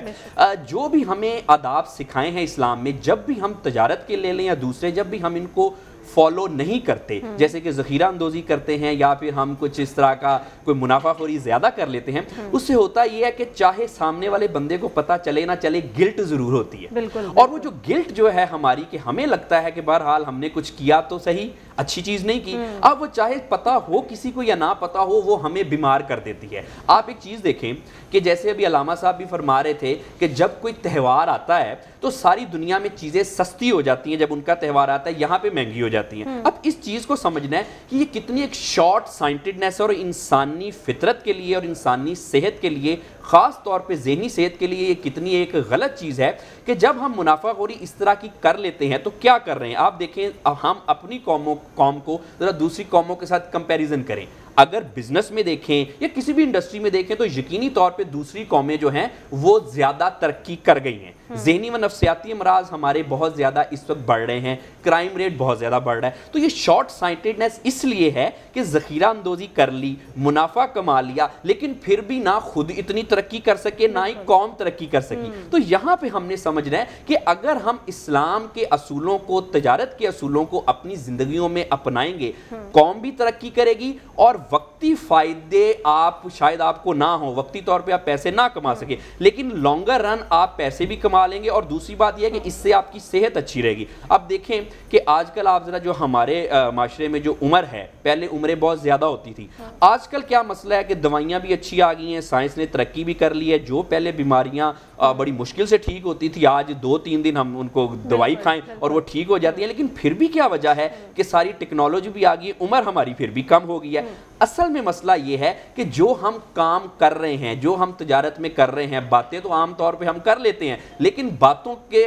جو بھی ہمیں آداب سکھائے ہیں اسلام میں، جب بھی ہم تجارت کے لے لیں یا دوسرے، جب بھی ہم ان کو فالو نہیں کرتے، جیسے کہ ذخیرہ اندوزی کرتے ہیں یا پھر ہم کچھ اس طرح کا کوئی منافع خوری زیادہ کر لیتے ہیں، اس سے ہوتا یہ ہے کہ چاہے سامنے والے بندے کو پتہ چلے نہ چلے، گلٹ ضرور ہوتی ہے۔ اور وہ جو گلٹ جو ہے ہماری، کہ ہمیں لگتا ہے کہ بہرحال ہم نے کچھ کیا تو صحیح، اچھی چیز نہیں کی، اب وہ چاہے پتہ ہو کسی کو یا نہ پتہ ہو، وہ ہمیں بیمار کر دیتی ہے۔ آپ ایک چیز دیکھیں کہ جیسے ابھی علامہ صاحب بھی فرما رہے تھے کہ جب کوئی تہوار آتا ہے تو ساری دنیا میں چیزیں سستی ہو جاتی ہیں، جب ان کا تہوار آتا ہے یہاں پہ مہنگی ہو جاتی ہیں۔ اب اس چیز کو سمجھنا ہے کہ یہ کتنی ایک شارٹ سائنٹڈنیس اور انسانی فطرت کے لیے اور انسانی صحت کے لیے، خاص طور پہ ذہنی صحت کے لیے، یہ کتنی ایک غلط چیز ہے کہ جب ہم منافع خوری اس طرح کی کر لیتے ہیں تو کیا کر رہے ہیں۔ آپ دیکھیں، ہم اپنی قوم کو ذرا دوسری قوموں کے ساتھ کمپیریزن کریں، اگر بزنس میں دیکھیں یا کسی بھی انڈسٹری میں دیکھیں تو یقینی طور پہ دوسری قومیں جو ہیں وہ زیادہ ترقی کر گئی ہیں۔ ذہنی و نفسیاتی امراض ہمارے بہت زیادہ اس وقت بڑھ رہے ہیں، کرائم ریٹ بہت زیادہ بڑھ رہا ہے۔ تو یہ شارٹ سائنٹڈنیس اس لیے ہے کہ ذخیرہ اندوزی کر لی، منافع کما لیا، لیکن پھر بھی نہ خود اتنی ترقی کر سکے نہ ہی قوم ترقی کر سکی۔ تو یہاں پہ ہم نے سمجھنا ہے کہ اگر ہم اسلام کے اصولوں کو، تجارت کے اصولوں کو اپنی زندگیوں میں اپنائیں گے، قوم بھی ترقی کرے گی اور वक्ती फ़ायदे आप शायद आपको ना हो, वक्ती तौर पे आप पैसे ना कमा सके, लेकिन लॉन्गर रन आप पैसे भी कमा लेंगे। और दूसरी बात यह है कि इससे आपकी सेहत अच्छी रहेगी। अब देखें कि आजकल आप ज़रा जो हमारे माशरे में जो उम्र है, पहले उम्रें बहुत ज़्यादा होती थी, आजकल क्या मसला है कि दवाइयाँ भी अच्छी आ गई हैं, साइंस ने तरक्की भी कर ली है। जो पहले बीमारियाँ बड़ी मुश्किल से ठीक होती थी, आज 2-3 दिन हम उनको दवाई खाएं और वो ठीक हो जाती है। लेकिन फिर भी क्या वजह है कि सारी टेक्नोलॉजी भी आ गई, उम्र हमारी फिर भी कम हो गई है। असल में मसला ये है कि जो हम काम कर रहे हैं, जो हम तजारत में कर रहे हैं, बातें तो आम तौर पे हम कर लेते हैं, लेकिन बातों के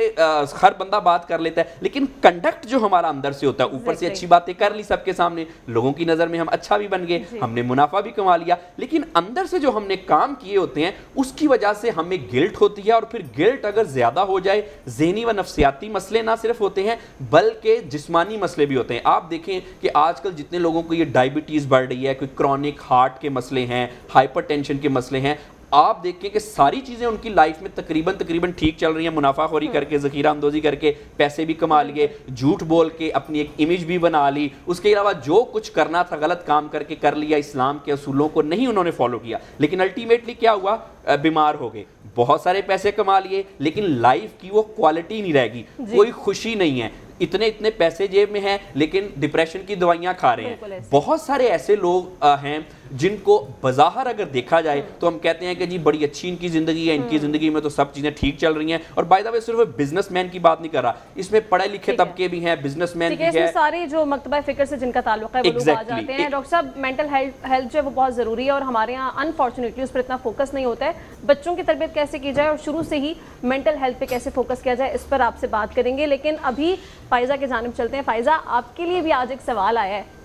हर बंदा बात कर लेता है, लेकिन कंडक्ट जो हमारा अंदर से होता है, ऊपर से अच्छी बातें कर ली सबके सामने, लोगों की नज़र में हम अच्छा भी बन गए, हमने मुनाफा भी कमा लिया, लेकिन अंदर से जो हमने काम किए होते हैं उसकी वजह से हमें गिल्ट होती है। और फिर गिल्ट अगर ज़्यादा हो जाए, ज़हनी व नफ्सियाती मसले ना सिर्फ होते हैं बल्कि जिस्मानी मसले भी होते हैं। आप देखें कि आजकल जितने लोगों को ये डायबिटीज़ बढ़ रही है, कोई क्रॉनिक हार्ट के मसले हैं, हाइपरटेंशन के मसले हैं, आप देखें कि सारी चीज़ें उनकी लाइफ में तकरीबन ठीक चल रही हैं। मुनाफाखोरी करके, ज़ख़ीरा अंदोज़ी करके पैसे भी कमा लिए, झूठ बोल के अपनी एक इमेज भी बना ली, उसके अलावा जो कुछ करना था गलत काम करके कर लिया, इस्लाम के असूलों को नहीं उन्होंने फॉलो किया, लेकिन अल्टीमेटली क्या हुआ, बीमार हो गए, बहुत सारे पैसे कमा लिए, लेकिन लाइफ की वो क्वालिटी नहीं रहेगी, कोई खुशी नहीं है, इतने पैसे जेब में हैं लेकिन डिप्रेशन की दवाइयां खा रहे हैं। बहुत सारे ऐसे लोग हैं जिनको बज़ाहिर अगर देखा जाए तो हम कहते हैं कि जी बड़ी अच्छी इनकी ज़िंदगी है, इनकी ज़िंदगी में तो सब चीज़ें ठीक चल रही हैं। और बाय द वे सिर्फ बिजनेसमैन की बात नहीं कर रहा, इसमें पढ़े लिखे तबके भी हैं, बिजनेसमैन भी है, सारे जो मकतबा फ़िक्र से जिनका ताल्लुक है वो लोग आ जाते हैं। डॉक्टर साहब, मेंटल हेल्थ जो है वो बहुत ज़रूरी है और हमारे यहाँ अनफॉर्चुनेटली उस पर इतना फोकस नहीं होता है। बच्चों की तरबियत कैसे की जाए और शुरू से ही मेंटल हेल्थ पे कैसे फोकस किया जाए, इस पर आपसे बात करेंगे। लेकिन अभी फ़ाइज़ा की जानिब चलते हैं। फ़ाइज़ा, आपके लिए भी आज एक सवाल आया है।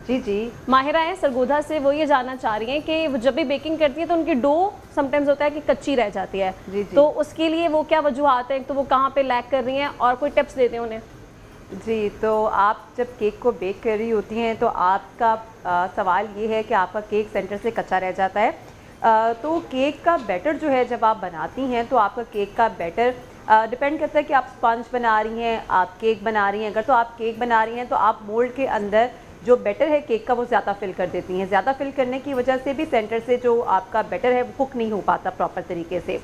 जी माहिरा है सरगोधा से, वो ये जानना चाह रही हैं कि वो जब भी बेकिंग करती है तो उनकी डो समटाइम्स होता है कि कच्ची रह जाती है। जी। तो उसके लिए वो क्या वजूहात हैं, तो वो कहाँ पे लैग कर रही हैं और कोई टिप्स देते हैं उन्हें? जी, तो आप जब केक को बेक कर रही होती हैं तो आपका सवाल ये है कि आपका केक सेंटर से कच्चा रह जाता है। तो केक का बैटर जो है जब आप बनाती हैं तो आपका केक का बैटर डिपेंड करता है कि आप स्पंज बना रही हैं, आप केक बना रही हैं। अगर तो आप केक बना रही हैं तो आप मोल्ड के अंदर जो बैटर है केक का वो ज़्यादा फिल कर देती हैं। ज़्यादा फिल करने की वजह से भी सेंटर से जो आपका बैटर है वो कुक नहीं हो पाता प्रॉपर तरीके से।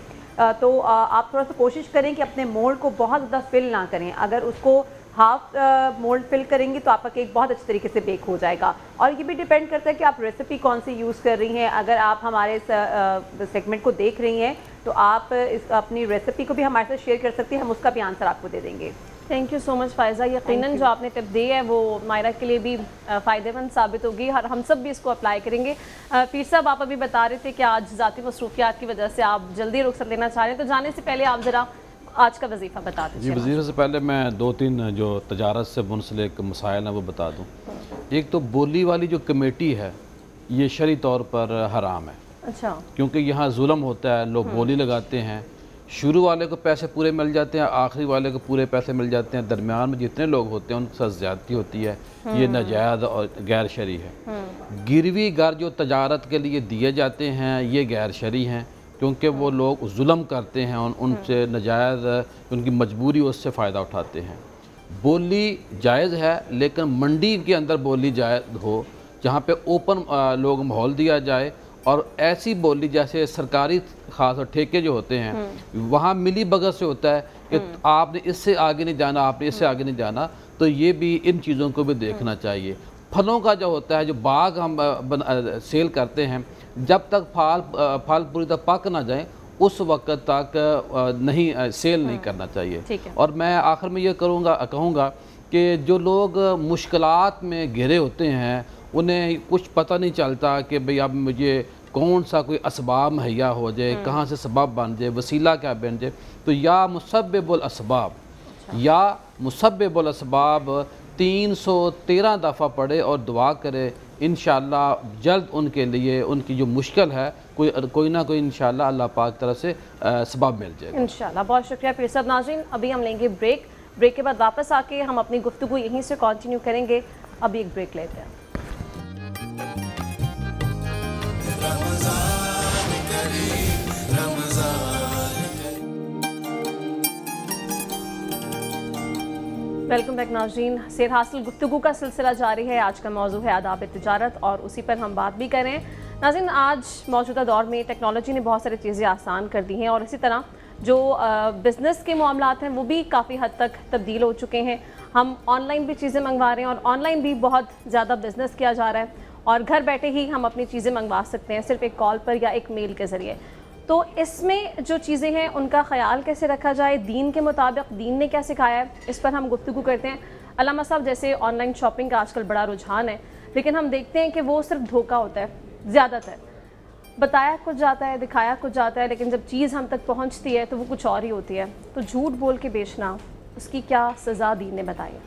तो आप थोड़ा सा कोशिश करें कि अपने मोल्ड को बहुत ज़्यादा फिल ना करें। अगर उसको हाफ मोल्ड फिल करेंगी तो आपका केक बहुत अच्छे तरीके से बेक हो जाएगा। और ये भी डिपेंड करता है कि आप रेसिपी कौन सी यूज़ कर रही हैं। अगर आप हमारे सेगमेंट को देख रही हैं तो आप अपनी रेसिपी को भी हमारे साथ शेयर कर सकती हैं, हम उसका भी आंसर आपको दे देंगे। Thank you so much Faiza. यकीनन जो आपने टिप दी है वो मायरा के लिए भी फ़ायदेमंद साबित होगी और हम सब भी इसको अप्लाई करेंगे। पीर साहब, आप अभी बता रहे थे कि आज ज़ाती मसरूफियात की वजह से आप जल्दी रुखसत लेना चाह रहे हैं, तो जाने से पहले आप ज़रा आज का वजीफ़ा बता दीजिए। जी, वजीफ़े से पहले मैं 2-3 जो तजारत से मुंसलिक मसाइल हैं वो बता दूँ। एक तो बोली वाली जो कमेटी है ये शरई तौर पर हराम है। अच्छा। क्योंकि यहाँ जुल्म होता है, लोग बोली लगाते हैं, शुरू वाले को पैसे पूरे मिल जाते हैं, आखिरी वाले को पूरे पैसे मिल जाते हैं, दरमियान में जितने लोग होते हैं उनके साथ ज़्यादती होती है। ये नाजायज़ और गैर शरई है। गिरवी गर जो तजारत के लिए दिए जाते हैं ये गैर शरई हैं, क्योंकि वो लोग जुल्म करते हैं, उनसे नाजायज़ उनकी मजबूरी उससे फ़ायदा उठाते हैं। बोली जायज़ है लेकिन मंडी के अंदर बोली जायज़ हो, जहाँ पे ओपन लोग माहौल दिया जाए, और ऐसी बोली जैसे सरकारी ख़ास और ठेके जो होते हैं वहाँ मिली भगत से होता है कि आपने इससे आगे नहीं जाना, आपने इससे आगे नहीं जाना। तो ये भी इन चीज़ों को भी देखना चाहिए। फलों का जो होता है, जो बाग हम सेल करते हैं, जब तक फल पूरी तरह पक ना जाए उस वक्त तक नहीं सेल नहीं करना चाहिए। और मैं आखिर में ये कहूँगा कि जो लोग मुश्किलात में घिरे होते हैं उन्हें कुछ पता नहीं चलता कि भाई अब मुझे कौन सा कोई असबाब मुहैया हो जाए, कहाँ से सबब बन जाए, वसीला क्या बन जाए। तो या मुसब्बिबुल असबाब, या मुसब्बिबुल असबाब 313 दफ़ा पढ़े और दुआ करे, इंशाअल्लाह जल्द उनके लिए उनकी जो मुश्किल है कोई ना कोई इंशाअल्लाह अल्लाह पाक तरफ से सबब मिल जाएगा इंशाअल्लाह। बहुत शुक्रिया पीर साहब। नाज़रीन, अभी हम लेंगे ब्रेक के बाद वापस आके हम अपनी गुफ्तगू यहीं से कंटिन्यू करेंगे। अभी एक ब्रेक लेते हैं। वेलकम बैक नाज़रीन। सेर हासिल गुफ्तगू का सिलसिला जारी है। आज का मौजू है आदाब तिजारत और उसी पर हम बात भी करें। नाज़रीन, आज मौजूदा दौर में टेक्नोलॉजी ने बहुत सारी चीज़ें आसान कर दी हैं और इसी तरह जो बिज़नेस के मामलात हैं वो भी काफ़ी हद तक तब्दील हो चुके हैं। हम ऑनलाइन भी चीज़ें मंगवा रहे हैं और ऑनलाइन भी बहुत ज़्यादा बिज़नेस किया जा रहा है और घर बैठे ही हम अपनी चीज़ें मंगवा सकते हैं सिर्फ एक कॉल पर या एक मेल के ज़रिए। तो इसमें जो चीज़ें हैं उनका ख्याल कैसे रखा जाए, दीन के मुताबिक दीन ने क्या सिखाया है, इस पर हम गुफ्तगू करते हैं। अल्लामा साहब, जैसे ऑनलाइन शॉपिंग का आजकल बड़ा रुझान है, लेकिन हम देखते हैं कि वो सिर्फ धोखा होता है ज़्यादातर। बताया कुछ जाता है, दिखाया कुछ जाता है, लेकिन जब चीज़ हम तक पहुंचती है तो वो कुछ और ही होती है। तो झूठ बोल के बेचना, उसकी क्या सज़ा दीन ने बताई है?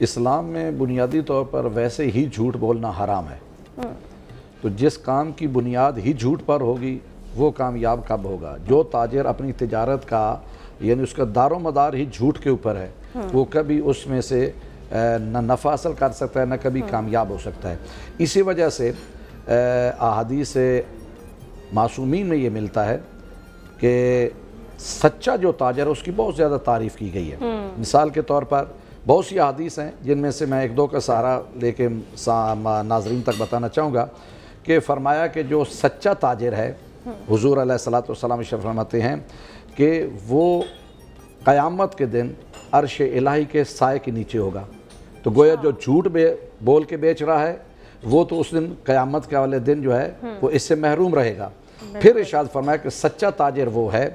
इस्लाम में बुनियादी तौर पर वैसे ही झूठ बोलना हराम है। तो जिस काम की बुनियाद ही झूठ पर होगी वो कामयाब कब होगा? जो ताजिर अपनी तिजारत का यानी उसका दारो मदार ही झूठ के ऊपर है वो कभी उसमें से न नफ़ा हासिल कर सकता है न कभी कामयाब हो सकता है। इसी वजह से अहादीस मासूमीन में ये मिलता है कि सच्चा जो ताजर है उसकी बहुत ज़्यादा तारीफ़ की गई है। मिसाल के तौर पर बहुत सी अहादीस हैं जिनमें से मैं एक दो का सहारा लेके नाज़रीन तक बताना चाहूँगा कि फरमाया कि जो सच्चा ताजिर है, हुज़ूर अलैहिस्सलातु वस्सलाम फरमाते हैं कि वो क़यामत के दिन अर्श इलाही के साए के नीचे होगा। तो गोया जो झूठ बोल के बेच रहा है वो तो उस दिन क़यामत के वाले दिन जो है वो इससे महरूम रहेगा। फिर इरशाद फरमाया कि सच्चा ताजिर वो है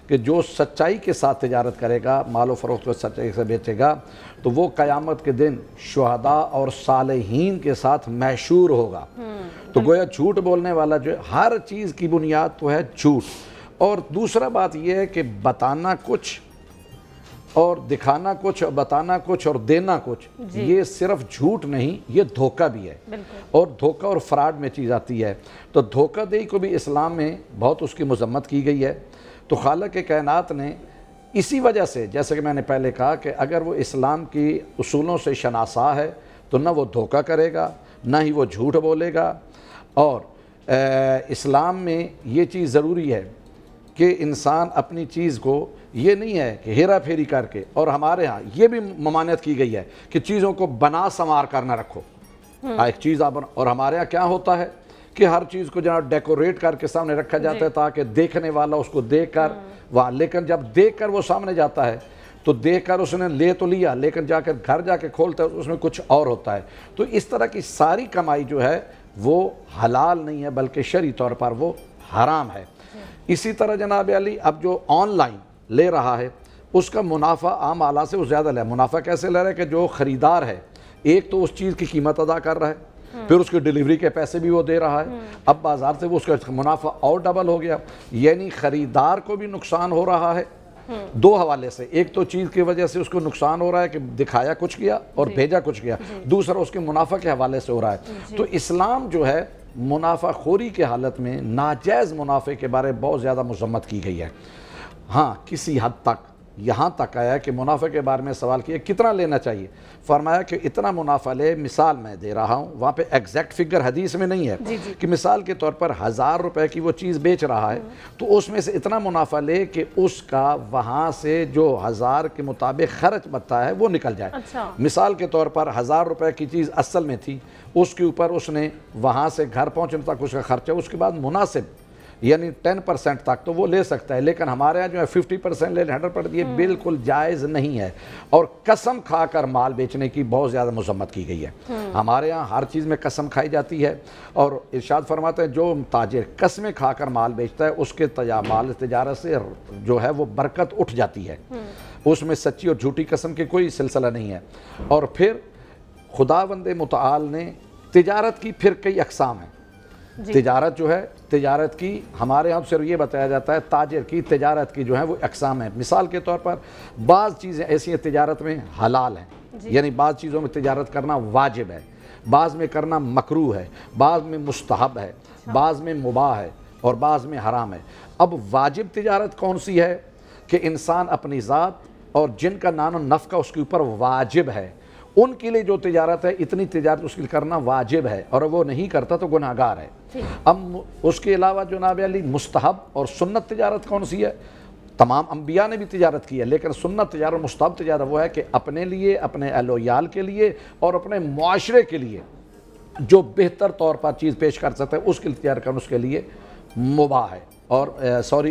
कि जो सच्चाई के साथ तिजारत करेगा, मालो फ़रोख्त को सच्चाई से बेचेगा, तो वो क़यामत के दिन शुहदा और सालेहीन के साथ महशूर होगा। तो गोया झूठ बोलने वाला जो हर चीज़ की बुनियाद तो है झूठ। और दूसरा बात यह है कि बताना कुछ और दिखाना कुछ और बताना कुछ और देना कुछ, ये सिर्फ झूठ नहीं, ये धोखा भी है। और धोखा और फ्रॉड में चीज़ आती है। तो धोखाधड़ी को भी इस्लाम में बहुत उसकी मज़म्मत की गई है। तो खालिक के कायनात ने इसी वजह से, जैसे कि मैंने पहले कहा कि अगर वो इस्लाम की उसूलों से शनासा है तो न वो धोखा करेगा ना ही वो झूठ बोलेगा। और इस्लाम में ये चीज़ ज़रूरी है कि इंसान अपनी चीज़ को, ये नहीं है कि हेरा फेरी करके, और हमारे यहाँ ये भी ममानियत की गई है कि चीज़ों को बना संवार कर ना रखो। एक चीज़ और हमारे यहाँ क्या होता है कि हर चीज़ को जनाब डेकोरेट करके सामने रखा जाता है ताकि देखने वाला उसको देख कर वहाँ, लेकिन जब देख कर वो सामने जाता है तो देख कर उसने ले तो लिया, लेकिन जाकर घर जाके खोलता है उसमें कुछ और होता है। तो इस तरह की सारी कमाई जो है वो हलाल नहीं है बल्कि शरई तौर पर वो हराम है। इसी तरह जनाब अली अब जो ऑनलाइन ले रहा है उसका मुनाफा आम आला से वो ज़्यादा ले। मुनाफा कैसे ले रहा है कि जो ख़रीदार है एक तो उस चीज़ की कीमत अदा कर रहा है, फिर उसकी डिलीवरी के पैसे भी वो दे रहा है। अब बाज़ार से वो उसका मुनाफा और डबल हो गया, यानी ख़रीदार को भी नुकसान हो रहा है दो हवाले से। एक तो चीज़ की वजह से उसको नुकसान हो रहा है कि दिखाया कुछ किया और भेजा कुछ किया, दूसरा उसके मुनाफा के हवाले से हो रहा है। तो इस्लाम जो है मुनाफाखोरी के हालत में नाजायज़ मुनाफे के बारे में बहुत ज़्यादा मज़म्मत की गई है। हाँ, किसी हद तक यहाँ तक आया कि मुनाफे के बारे में सवाल किया कितना लेना चाहिए, फरमाया कि इतना मुनाफा ले। मिसाल मैं दे रहा हूँ, वहाँ पे एग्जैक्ट फिगर हदीस में नहीं है कि मिसाल के तौर पर 1000 रुपए की वो चीज़ बेच रहा है तो उसमें से इतना मुनाफा ले कि उसका वहाँ से जो 1000 के मुताबिक खर्च बनता है वो निकल जाए। मिसाल के तौर पर 1000 रुपए की चीज़ असल में थी, उसके ऊपर उसने वहाँ से घर पहुँचने तक उसका खर्चा, उसके बाद मुनासिब यानी 10% तक तो वो ले सकता है। लेकिन हमारे यहाँ जो है 50% ले 100%, ये बिल्कुल जायज़ नहीं है। और कसम खा कर माल बेचने की बहुत ज़्यादा मज़म्मत की गई है। हमारे यहाँ हर चीज़ में कसम खाई जाती है और इरशाद फरमाते हैं जो ताजिर कसमें खा कर माल बेचता है उसके माल तिजारत से जो है वो बरकत उठ जाती है, उसमें सच्ची और झूठी कसम की कोई सिलसिला नहीं है। और फिर खुदावंद मुतआल ने तिजारत की फिर कई अक़साम हैं। तिजारत जो है, तिजारत की हमारे यहाँ सिर्फ ये बताया जाता है ताजिर की तिजारत की जो है वो अक़साम है। मिसाल के तौर पर बाज़ चीज़ें ऐसी हैं तिजारत में हलाल हैं, यानी बाज़ चीज़ों में तिजारत करना वाजिब है, बाज़ में करना मकरूह है, बाज़ में मुस्तहब है, बाज़ में मुबाह है और बाज़ में हराम है। अब वाजिब तिजारत कौन सी है कि इंसान अपनी ज़ात और जिनका नानो नफ़्का उसके ऊपर वाजिब है उनके लिए जो तिजारत है इतनी तिजारत उसके लिए करना वाजिब है और वो नहीं करता तो गुनाहगार है। अब उसके अलावा जनाब अली मुस्तहब और सुन्नत तिजारत कौन सी है? तमाम अंबिया ने भी तिजारत की है, लेकिन सुन्नत तिजारत मुस्तहब तिजारत वो है कि अपने लिए, अपने अहल व याल के लिए और अपने मुआशरे के लिए जो बेहतर तौर पर चीज़ पेश कर सकते हैं उसके लिए तिजारत करना उसके लिए मुबाह है और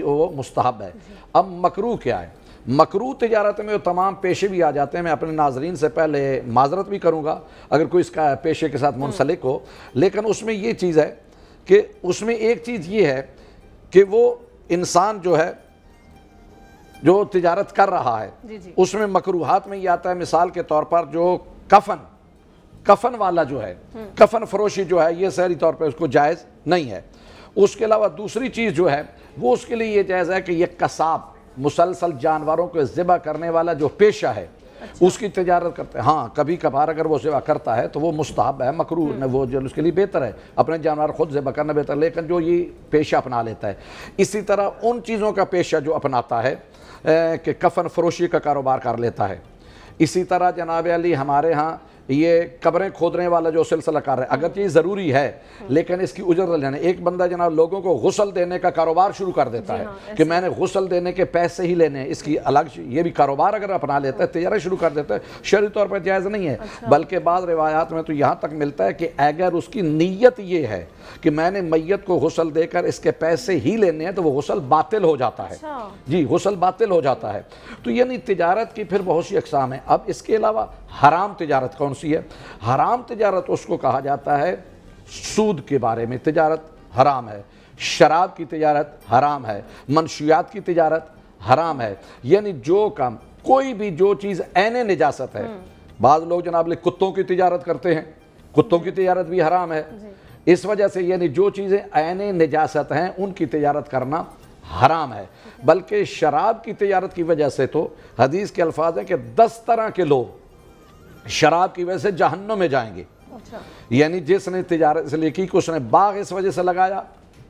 वो मुस्तहब है। अब मकरूह क्या है? मकरूह तिजारत में तमाम पेशे भी आ जाते हैं। मैं अपने नाजरीन से पहले माजरत भी करूँगा अगर कोई इसका पेशे के साथ मुंसलिक हो, लेकिन उसमें ये चीज़ है कि उसमें एक चीज़ ये है कि वो इंसान जो है जो तिजारत कर रहा है उसमें मकरूहात में ये आता है, मिसाल के तौर पर जो कफन वाला जो है, कफन फरोशी जो है, ये शहरी तौर पर उसको जायज़ नहीं है। उसके अलावा दूसरी चीज़ जो है वो उसके लिए ये जायज़ है कि ये कसाब, मुसलसल जानवरों को ज़िबा करने वाला जो पेशा है उसकी तिजारत करते हैं। हाँ, कभी कभार अगर वो ज़िबा करता है तो वो मुस्तहब है, मकरूह न, वो जो उसके लिए बेहतर है, अपने जानवर खुद ज़िबा करना बेहतर, लेकिन जो ये पेशा अपना लेता है। इसी तरह उन चीज़ों का पेशा जो अपनाता है कि कफन फरोशी का कारोबार कर लेता है। इसी तरह जनाब अली हमारे यहाँ ये कब्रें खोदने वाला जो सिलसिला कर रहा है, अगर ये ज़रूरी है लेकिन इसकी उजरत लेने, एक बंदा जनाब लोगों को गुस्ल देने का कारोबार शुरू कर देता है कि मैंने गुस्ल देने के पैसे ही लेने हैं, इसकी अलग ये भी कारोबार अगर अपना लेता है, तिजारत शुरू कर देता है, शरई तौर पर जायज़ नहीं है। बल्कि बाद रिवायात में तो यहाँ तक मिलता है कि अगर उसकी नीयत ये है कि मैंने मैयत को गुस्ल देकर इसके पैसे ही लेने हैं तो वो गुस्ल बातिल हो जाता है। जी, गुस्ल बातिल हो जाता है। तो यानी तिजारत की फिर बहुत सी अक़साम है। अब इसके अलावा हराम तिजारत कौन सी है? हराम तिजारत उसको कहा जाता है, सूद के बारे में तिजारत हराम है, शराब की तिजारत हराम है, मनशियात की तिजारत हराम है। यानी जो काम, कोई भी जो चीज़ ऐने निजासत है, बाद लोग जनाब कुत्तों की तिजारत करते हैं, कुत्तों की तिजारत भी हराम है। इस वजह से यानी जो चीज़ें ऐने निजासत हैं उनकी तिजारत करना हराम है। बल्कि शराब की तिजारत की वजह से तो हदीस के अल्फाज हैं कि 10 तरह के लोग शराब की वजह से जहन्नुम में जाएंगे। यानी जिसने तिजारत इसलिए की कि उसने बाग इस वजह से लगाया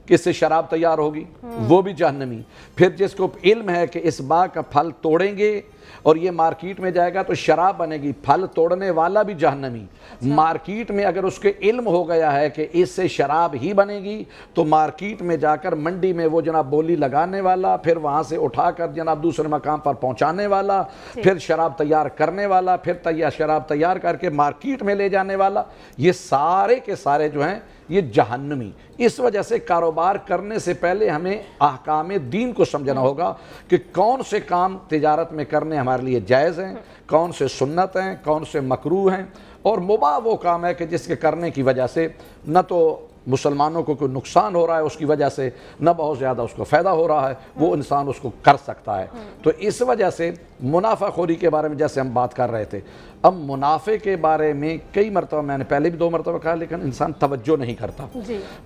कि इससे शराब तैयार होगी, वो भी जहन्नमी। फिर जिसको इल्म है कि इस बाग का फल तोड़ेंगे और ये मार्केट में जाएगा तो शराब बनेगी, फल तोड़ने वाला भी जहन्नमी। मार्केट में अगर उसके इल्म हो गया है कि इससे शराब ही बनेगी तो मार्केट में जाकर मंडी में वो जनाब बोली लगाने वाला, फिर वहाँ से उठाकर जनाब दूसरे मकाम पर पहुँचाने वाला, फिर शराब तैयार करने वाला, फिर शराब तैयार करके मार्केट में ले जाने वाला, ये सारे के सारे जो हैं ये जहन्नमी। इस वजह से कारोबार करने से पहले हमें अहकाम दीन को समझना होगा कि कौन से काम तिजारत में करने हमारे लिए जायज़ हैं, कौन से सुन्नत हैं, कौन से मकरूह हैं, और मुबाह वो काम है कि जिसके करने की वजह से न तो मुसलमानों को कोई नुकसान हो रहा है उसकी वजह से, न बहुत ज़्यादा उसको फ़ायदा हो रहा है, वो इंसान उसको कर सकता है। तो इस वजह से मुनाफाखोरी के बारे में जैसे हम बात कर रहे थे, अब मुनाफे के बारे में कई मरतबा, मैंने पहले भी 2 मरतबा कहा, लेकिन इंसान तवज्जो नहीं करता।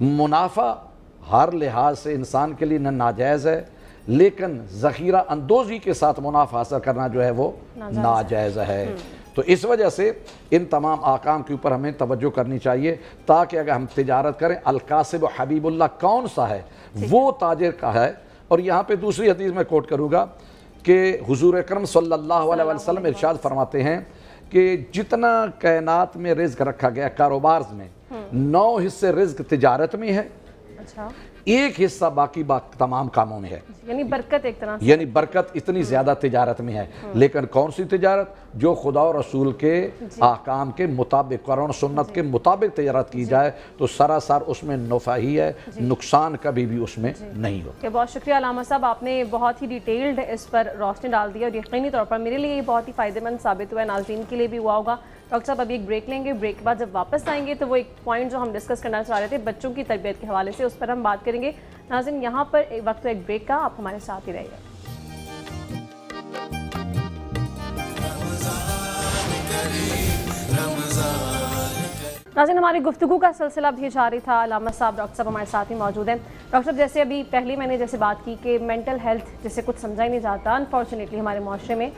मुनाफा हर लिहाज से इंसान के लिए न नाजायज़ है, लेकिन ज़ख़ीरा अंदोज़ी के साथ मुनाफा हासिल करना जो है वो नाजायज़ है। तो इस वजह से इन तमाम आकाम के ऊपर हमें तवज्जो करनी चाहिए, ताकि अगर हम तिजारत करें, अल-कासिब हबीबुल्लाह कौन सा है, वो ताजिर का है। और यहाँ पे दूसरी हदीस में कोट करूँगा कि हुजूर अकरम सल्लल्लाहु अलैहि वसल्लम इरशाद फरमाते हैं कि जितना कायनात में रिज़्क़ रखा गया कारोबार में, 9 हिस्से रिज़्क़ तिजारत में है, 1 हिस्सा बाकी तमाम कामों में है। यानी बरकत एक तरह से, यानी बरकत इतनी ज़्यादा तिजारत में है। लेकिन कौन सी तिजारत? जो खुदा और रसूल के आकाम के मुताबिक, कुरान सुन्नत के मुताबिक तिजारत की जाए तो सरासर उसमें नफ़ा ही है, नुकसान कभी भी उसमें नहीं हो। बहुत शुक्रिया अलामा साहब, आपने बहुत ही डिटेल्ड इस पर रोशनी डाल दी और यकीनी तौर पर मेरे लिए ये बहुत ही फ़ायदेमंद साबित हुआ है, नाज़रीन के लिए भी हुआ होगा। डॉक्टर साहब अभी एक ब्रेक लेंगे, ब्रेक के बाद जब वापस आएंगे तो वो एक पॉइंट जो हम डिस्कस करना चाह रहे थे बच्चों की तरबियत के हवाले से, उस पर हम बात करेंगे। नाज़रीन यहाँ पर वक्त एक ब्रेक का, आप हमारे साथ ही रहिए। नाज़रीन हमारी गुफ्तगू का सिलसिला भी जारी था, अलामा साहब डॉक्टर साहब हमारे साथ ही मौजूद हैं। डॉक्टर साहब जैसे अभी पहले मैंने जैसे बात की कि मेंटल हेल्थ जिसे कुछ समझा ही नहीं जाता अनफॉर्चुनेटली हमारे माशरे में,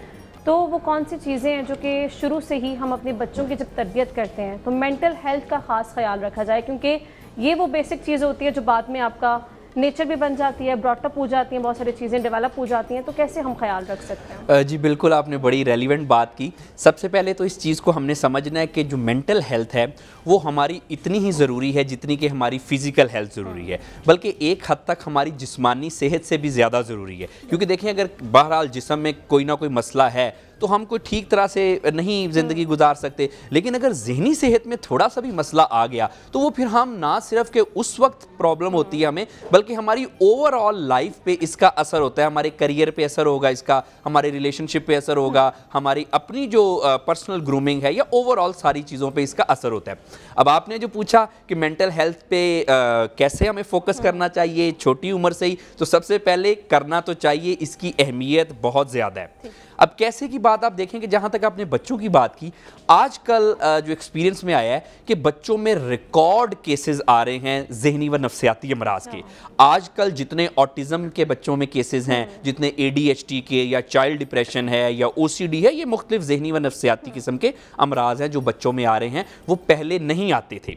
तो वो कौन सी चीज़ें हैं जो कि शुरू से ही हम अपने बच्चों की जब तरबियत करते हैं तो मेंटल हेल्थ का ख़ास ख्याल रखा जाए, क्योंकि ये वो बेसिक चीज़ होती है जो बाद में आपका नेचर भी बन जाती है, ब्रॉटअप हो जाती हैं, बहुत सारी चीज़ें डेवलप हो जाती हैं, तो कैसे हम ख्याल रख सकते हैं? जी बिल्कुल, आपने बड़ी रेलिवेंट बात की। सबसे पहले तो इस चीज़ को हमने समझना है कि जो मेंटल हेल्थ है वो हमारी इतनी ही ज़रूरी है जितनी कि हमारी फ़िज़िकल हेल्थ ज़रूरी है, बल्कि एक हद तक हमारी जिस्मानी सेहत से भी ज़्यादा ज़रूरी है। क्योंकि देखिए, अगर बहरहाल जिस्म में कोई ना कोई मसला है तो हम कोई ठीक तरह से नहीं ज़िंदगी गुजार सकते, लेकिन अगर ज़हनी सेहत में थोड़ा सा भी मसला आ गया तो वो फिर हम ना सिर्फ कि उस वक्त प्रॉब्लम होती है हमें, बल्कि हमारी ओवरऑल लाइफ पे इसका असर होता है। हमारे करियर पे असर होगा इसका, हमारे रिलेशनशिप पे असर होगा, हमारी अपनी जो पर्सनल ग्रूमिंग है या ओवरऑल सारी चीज़ों पे इसका असर होता है। अब आपने जो पूछा कि मेंटल हेल्थ पे कैसे हमें फोकस करना चाहिए छोटी उम्र से ही, तो सबसे पहले करना तो चाहिए, इसकी अहमियत बहुत ज़्यादा है। अब कैसे की बात आप देखें कि जहाँ तक आपने बच्चों की बात की, आजकल जो एक्सपीरियंस में आया है कि बच्चों में रिकॉर्ड केसेस आ रहे हैं ज़हनी व नफ्सियाती अमराज के। आजकल जितने ऑटिज़म के बच्चों में केसेस हैं, जितने ADHD के या चाइल्ड डिप्रेशन है या OCD है, ये मुख्तलिफ ज़हनी व नफ्सियाती किस्म के अमराज हैं जो बच्चों में आ रहे हैं, वो पहले नहीं आते थे।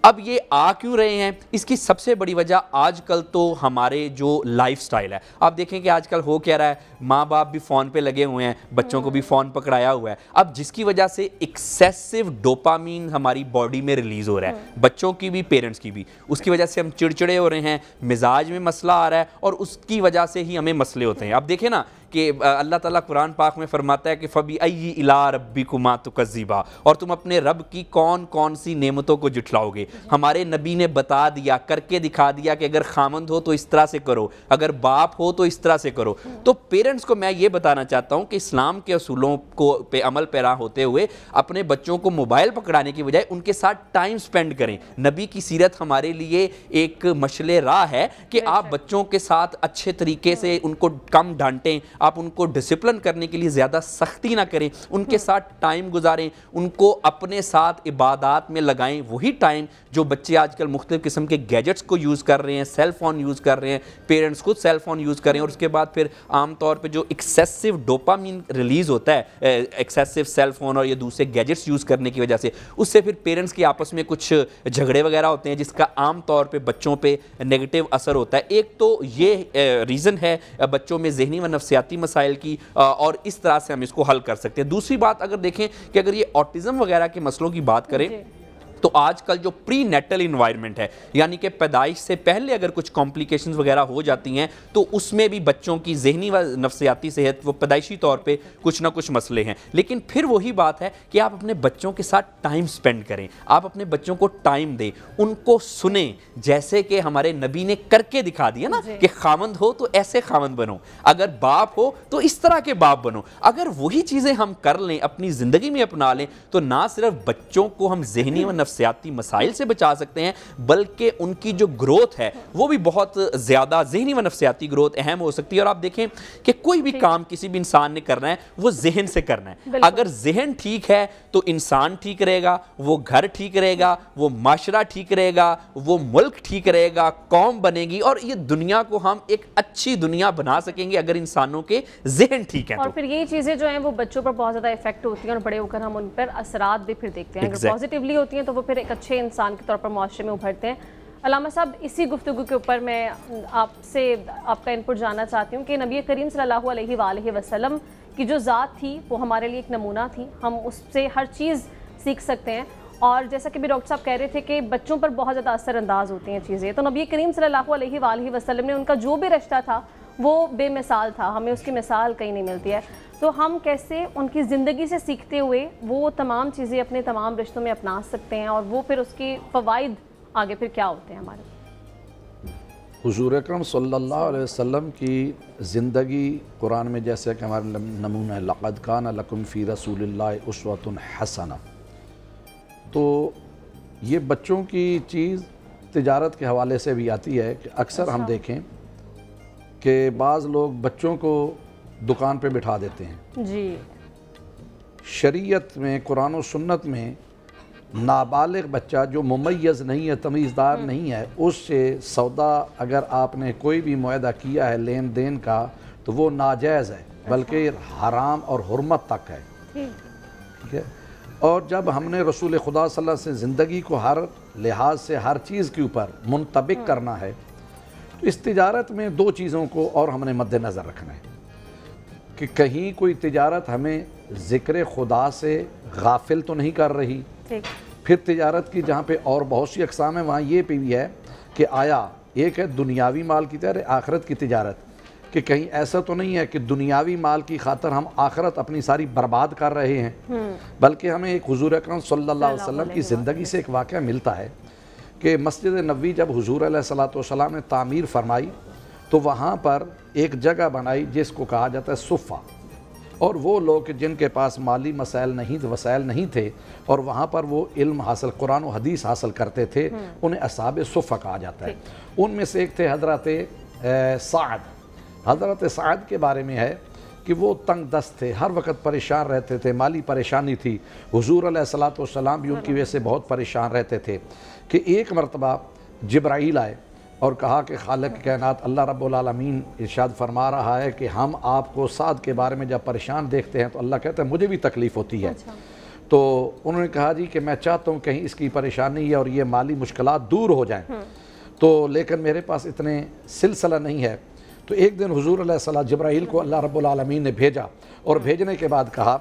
अब ये आ क्यों रहे हैं? इसकी सबसे बड़ी वजह आजकल तो हमारे जो लाइफस्टाइल है। आप देखें कि आजकल हो क्या रहा है, माँ बाप भी फ़ोन पे लगे हुए हैं, बच्चों को भी फ़ोन पकड़ाया हुआ है। अब जिसकी वजह से एक्सेसिव डोपामीन हमारी बॉडी में रिलीज़ हो रहा है, बच्चों की भी पेरेंट्स की भी। उसकी वजह से हम चिड़चिड़े हो रहे हैं, मिजाज में मसला आ रहा है, और उसकी वजह से ही हमें मसले होते हैं। अब देखें ना कि अल्लाह ताला कुरान पाक में फरमाता है कि फ़बी अय्यी इला रब्बिकुमा तुकज़्ज़िबा, और तुम अपने रब की कौन कौन सी नेमतों को जुटलाओगे। हमारे नबी ने बता दिया, करके दिखा दिया कि अगर खामंद हो तो इस तरह से करो, अगर बाप हो तो इस तरह से करो। तो पेरेंट्स को मैं ये बताना चाहता हूँ कि इस्लाम के असूलों को पे अमल पैरा होते हुए अपने बच्चों को मोबाइल पकड़ाने की बजाय उनके साथ टाइम स्पेंड करें। नबी की सीरत हमारे लिए एक मशले राह है कि आप बच्चों के साथ अच्छे तरीके से उनको कम डांटें, आप उनको डिसिप्लिन करने के लिए ज़्यादा सख्ती ना करें, उनके साथ टाइम गुजारें, उनको अपने साथ इबादत में लगाएं। वही टाइम जो बच्चे आजकल मुख्तलिफ किस्म के गैजेट्स को यूज़ कर रहे हैं, सेल फ़ोन यूज़ कर रहे हैं, पेरेंट्स खुद सेल फ़ोन यूज़ करें, और उसके बाद फिर आम तौर पे जो एक्सेसिव डोपामीन रिलीज़ होता है एक्सेसिव सेल फ़ोन और ये दूसरे गैजेट्स यूज़ करने की वजह से, उससे फिर पेरेंट्स की आपस में कुछ झगड़े वगैरह होते हैं, जिसका आम तौर पे बच्चों पे नेगेटिव असर होता है। एक तो ये रीज़न है बच्चों में ज़हनी व नफ्सियाती मसाइल की, और इस तरह से हम इसको हल कर सकते हैं। दूसरी बात, अगर देखें कि अगर ये ऑटिज़म वगैरह के मसलों की बात करें तो आजकल जो प्री नेटल इन्वायरमेंट है, यानी कि पैदाइश से पहले अगर कुछ कॉम्प्लिकेशंस वगैरह हो जाती हैं तो उसमें भी बच्चों की ज़हनी व नफ्सियाती सेहत वो पैदाइशी तौर पे कुछ ना कुछ मसले हैं। लेकिन फिर वही बात है कि आप अपने बच्चों के साथ टाइम स्पेंड करें, आप अपने बच्चों को टाइम दें, उनको सुने, जैसे कि हमारे नबी ने करके दिखा दिया ना कि खामंद हो तो ऐसे खामंद बनो, अगर बाप हो तो इस तरह के बाप बनो। अगर वही चीज़ें हम कर लें, अपनी ज़िंदगी में अपना लें, तो ना सिर्फ बच्चों को हम ज़हनी व नफ्सियाती मसाइल से बचा सकते हैं, बल्कि उनकी जो ग्रोथ है वो भी बहुत ज़्यादा, ज़हनी व नफ्सियाती ग्रोथ अहम हो सकती है। और आप देखें कि कोई भी काम किसी भी इंसान ने करना है वो जहन से करना है। अगर जहन ठीक है तो इंसान ठीक रहेगा, वो घर ठीक रहेगा, वो माशरा ठीक रहेगा, वो मुल्क ठीक रहेगा, कौम बनेगी, और ये दुनिया को हम एक अच्छी दुनिया बना सकेंगे अगर इंसानों के जहन ठीक है। और फिर ये चीज़ें जो हैं वो बच्चों पर बहुत ज़्यादा इफेक्ट होती हैं, और बड़े होकर हम उन पर असरात भी फिर देखते हैं। अगर पॉजिटिवली होती हैं तो वो फिर एक अच्छे इंसान के तौर पर मुआशरे में उभरते हैं। अल्लामा साहब, इसी गुफ्तगू के ऊपर मैं आपसे आपका इनपुट जानना चाहती हूँ कि नबी करीम सल्लल्लाहु अलैहि वसल्लम की जो ज़ात थी वो हमारे लिए एक नमूना थी, हम उससे हर चीज़ सीख सकते हैं। और जैसा कि भी डॉक्टर साहब कह रहे थे कि बच्चों पर बहुत ज़्यादा असरअंदाज होती हैं चीज़ें, तो नबी करीम सल्लल्लाहु अलैहि वसल्लम ने उनका जो भी रिश्ता था वो बेमिसाल था, हमें उसकी मिसाल कहीं नहीं मिलती है। तो हम कैसे उनकी ज़िंदगी से सीखते हुए वो तमाम चीज़ें अपने तमाम रिश्तों में अपना सकते हैं, और वो फिर उसके फ़वाइद आगे फिर क्या होते हैं हमारे? हुज़ूर अकरम सल्लल्लाहु अलैहि वसल्लम की ज़िंदगी कुरान में जैसे कि हमारे नमूना है, लक़द कान लकुम फ़ी रसूलिल्लाहि उस्वतुन हसना। तो ये बच्चों की चीज़ तिजारत के हवाले से भी आती है कि अक्सर हम देखें कि बाज़ लोग बच्चों को दुकान पे बिठा देते हैं जी। शरीयत में, कुरान और सुन्नत में नाबालिग बच्चा जो मुमय्यज़ नहीं है, तमीज़दार नहीं है, उससे सौदा अगर आपने कोई भी मुआहदा किया है लेन देन का तो वो नाजायज़ है, बल्कि हराम और हुर्मत तक है। ठीक है। और जब हमने रसूल खुदा सल्लल्लाहु अलैहि वसल्लम से ज़िंदगी को हर लिहाज से हर चीज़ के ऊपर मुंतबिक करना है تو اس تجارت میں دو چیزوں کو اور ہم نے مد نظر رکھنا ہے کہ کہیں کوئی تجارت ہمیں ذکر خدا سے غافل تو نہیں کر رہی. پھر تجارت کی جہاں پہ اور بہت سی اقسام ہیں وہاں یہ بھی ہے کہ آیا ایک ہے دنیاوی مال کی تجارت, آخرت کی تجارت, کہ کہیں ایسا تو نہیں ہے کہ دنیاوی مال کی خاطر ہم آخرت اپنی ساری برباد کر رہے ہیں, بلکہ ہمیں ایک حضور اکرم صلی اللہ علیہ وسلم کی زندگی سے ایک واقعہ ملتا ہے کہ مسجد نبوی جب حضور علیہ السلام نے تعمیر فرمائی تو وہاں پر ایک جگہ بنائی جس کو کہا جاتا ہے صفہ, اور وہ لوگ جن کے پاس مالی وسائل نہیں تھے اور وہاں پر وہ علم حاصل, قرآن و حدیث حاصل کرتے تھے, انہیں اصحاب صفہ کہا جاتا ہے. ان میں سے ایک تھے حضرت سعد. حضرت سعد کے بارے میں ہے کہ وہ تنگ دست تھے, ہر وقت پریشان رہتے تھے, مالی پریشانی تھی. حضور علیہ السلام بھی ان کی وجہ سے بہت پریشان رہتے تھے کہ ایک مرتبہ جبرائیل آئے اور کہا کہ خالق کائنات اللہ رب العالمین ارشاد فرما رہا ہے کہ ہم آپ کو سعد کے بارے میں جب پریشان دیکھتے ہیں تو اللہ کہتا ہے مجھے بھی تکلیف ہوتی ہے. تو انہوں نے کہا جی کہ میں چاہتا ہوں کہیں اس کی پریشانی اور یہ مالی مشکلات دور ہو جائیں, تو لیکن میرے پاس اتنے سلسلہ نہیں ہے. تو ایک دن حضور علیہ السلام جبرائیل کو اللہ رب العالمین نے بھیجا, اور بھیجنے کے بعد کہا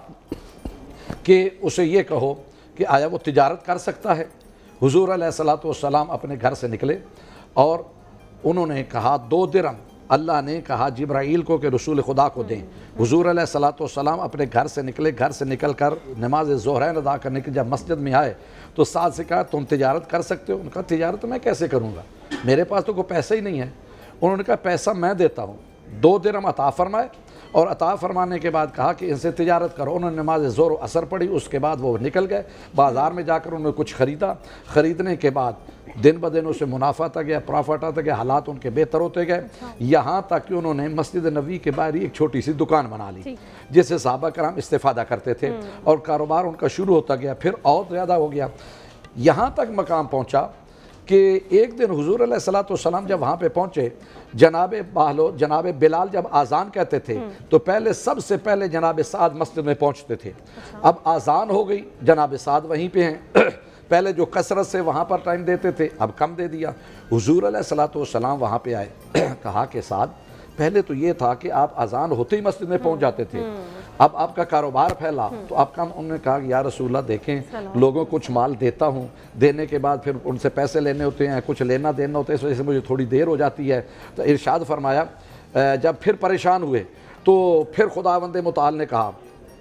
کہ اسے یہ کہو کہ آیا وہ تجارت کر سکتا ہے. حضور علیہ السلام اپنے گھر سے نکلے اور انہوں نے کہا 2 درہم اللہ نے کہا جبرائیل کو کہ رسول خدا کو دیں. حضور علیہ السلام اپنے گھر سے نکلے, گھر سے نکل کر نماز ظہرین ادا کرنے کے جب مسجد میں آئے تو سعد سے کہا تم تجارت کر سکتے ہو؟ ان کا تجارت میں کیسے کروں گا, میرے پاس تو کوئی پیسہ ہی نہیں ہے. انہوں نے کہا پیسہ میں دیتا ہوں. 2 درہم عطا فرمائے, اور عطا فرمانے کے بعد کہا کہ ان سے تجارت کرو. انہوں نے نماز ظہر و عصر پڑھی, اس کے بعد وہ نکل گئے بازار میں جا کر انہوں نے کچھ خریدا. خریدنے کے بعد دن بدن اسے منافع آتا گیا, پرافٹ آتا گیا, حالات ان کے بہتر ہوتے گئے, یہاں تک کہ انہوں نے مسجد نبوی کے باہر ایک چھوٹی سی دکان بنا لی جس سے صحابہ کرام استفادہ کرتے تھے, اور کاروبار ان کا شروع ہوتا گیا, پھر اور زیادہ ہو گیا. یہاں تک مقام پہنچا کہ ایک دن حضور علیہ السلام جب وہاں پہ پہنچے, جناب بلال جب آذان کہتے تھے تو پہلے سب سے پہلے جناب سعد مسجد میں پہنچتے تھے. اب آذان ہو گئی, جناب سعد وہیں پہ ہیں. پہلے جو کثرت سے وہاں پر ٹائم دیتے تھے اب کم دے دیا. حضور علیہ السلام وہاں پہ آئے, کہا کہ سعد پہلے تو یہ تھا کہ آپ اذان ہوتے ہی مسجد میں پہنچ جاتے تھے, اب آپ کا کاروبار پھیلا تو آپ کا. انہوں نے کہا کہ یا رسول اللہ دیکھیں لوگوں کو کچھ مال دیتا ہوں, دینے کے بعد پھر ان سے پیسے لینے ہوتے ہیں, کچھ لینا دینا ہوتا ہے, اس وجہ سے مجھے تھوڑی دیر ہو جاتی ہے. تو ارشاد فرمایا جب پھر پریشان ہوئے تو پھر خداوند متعال نے کہا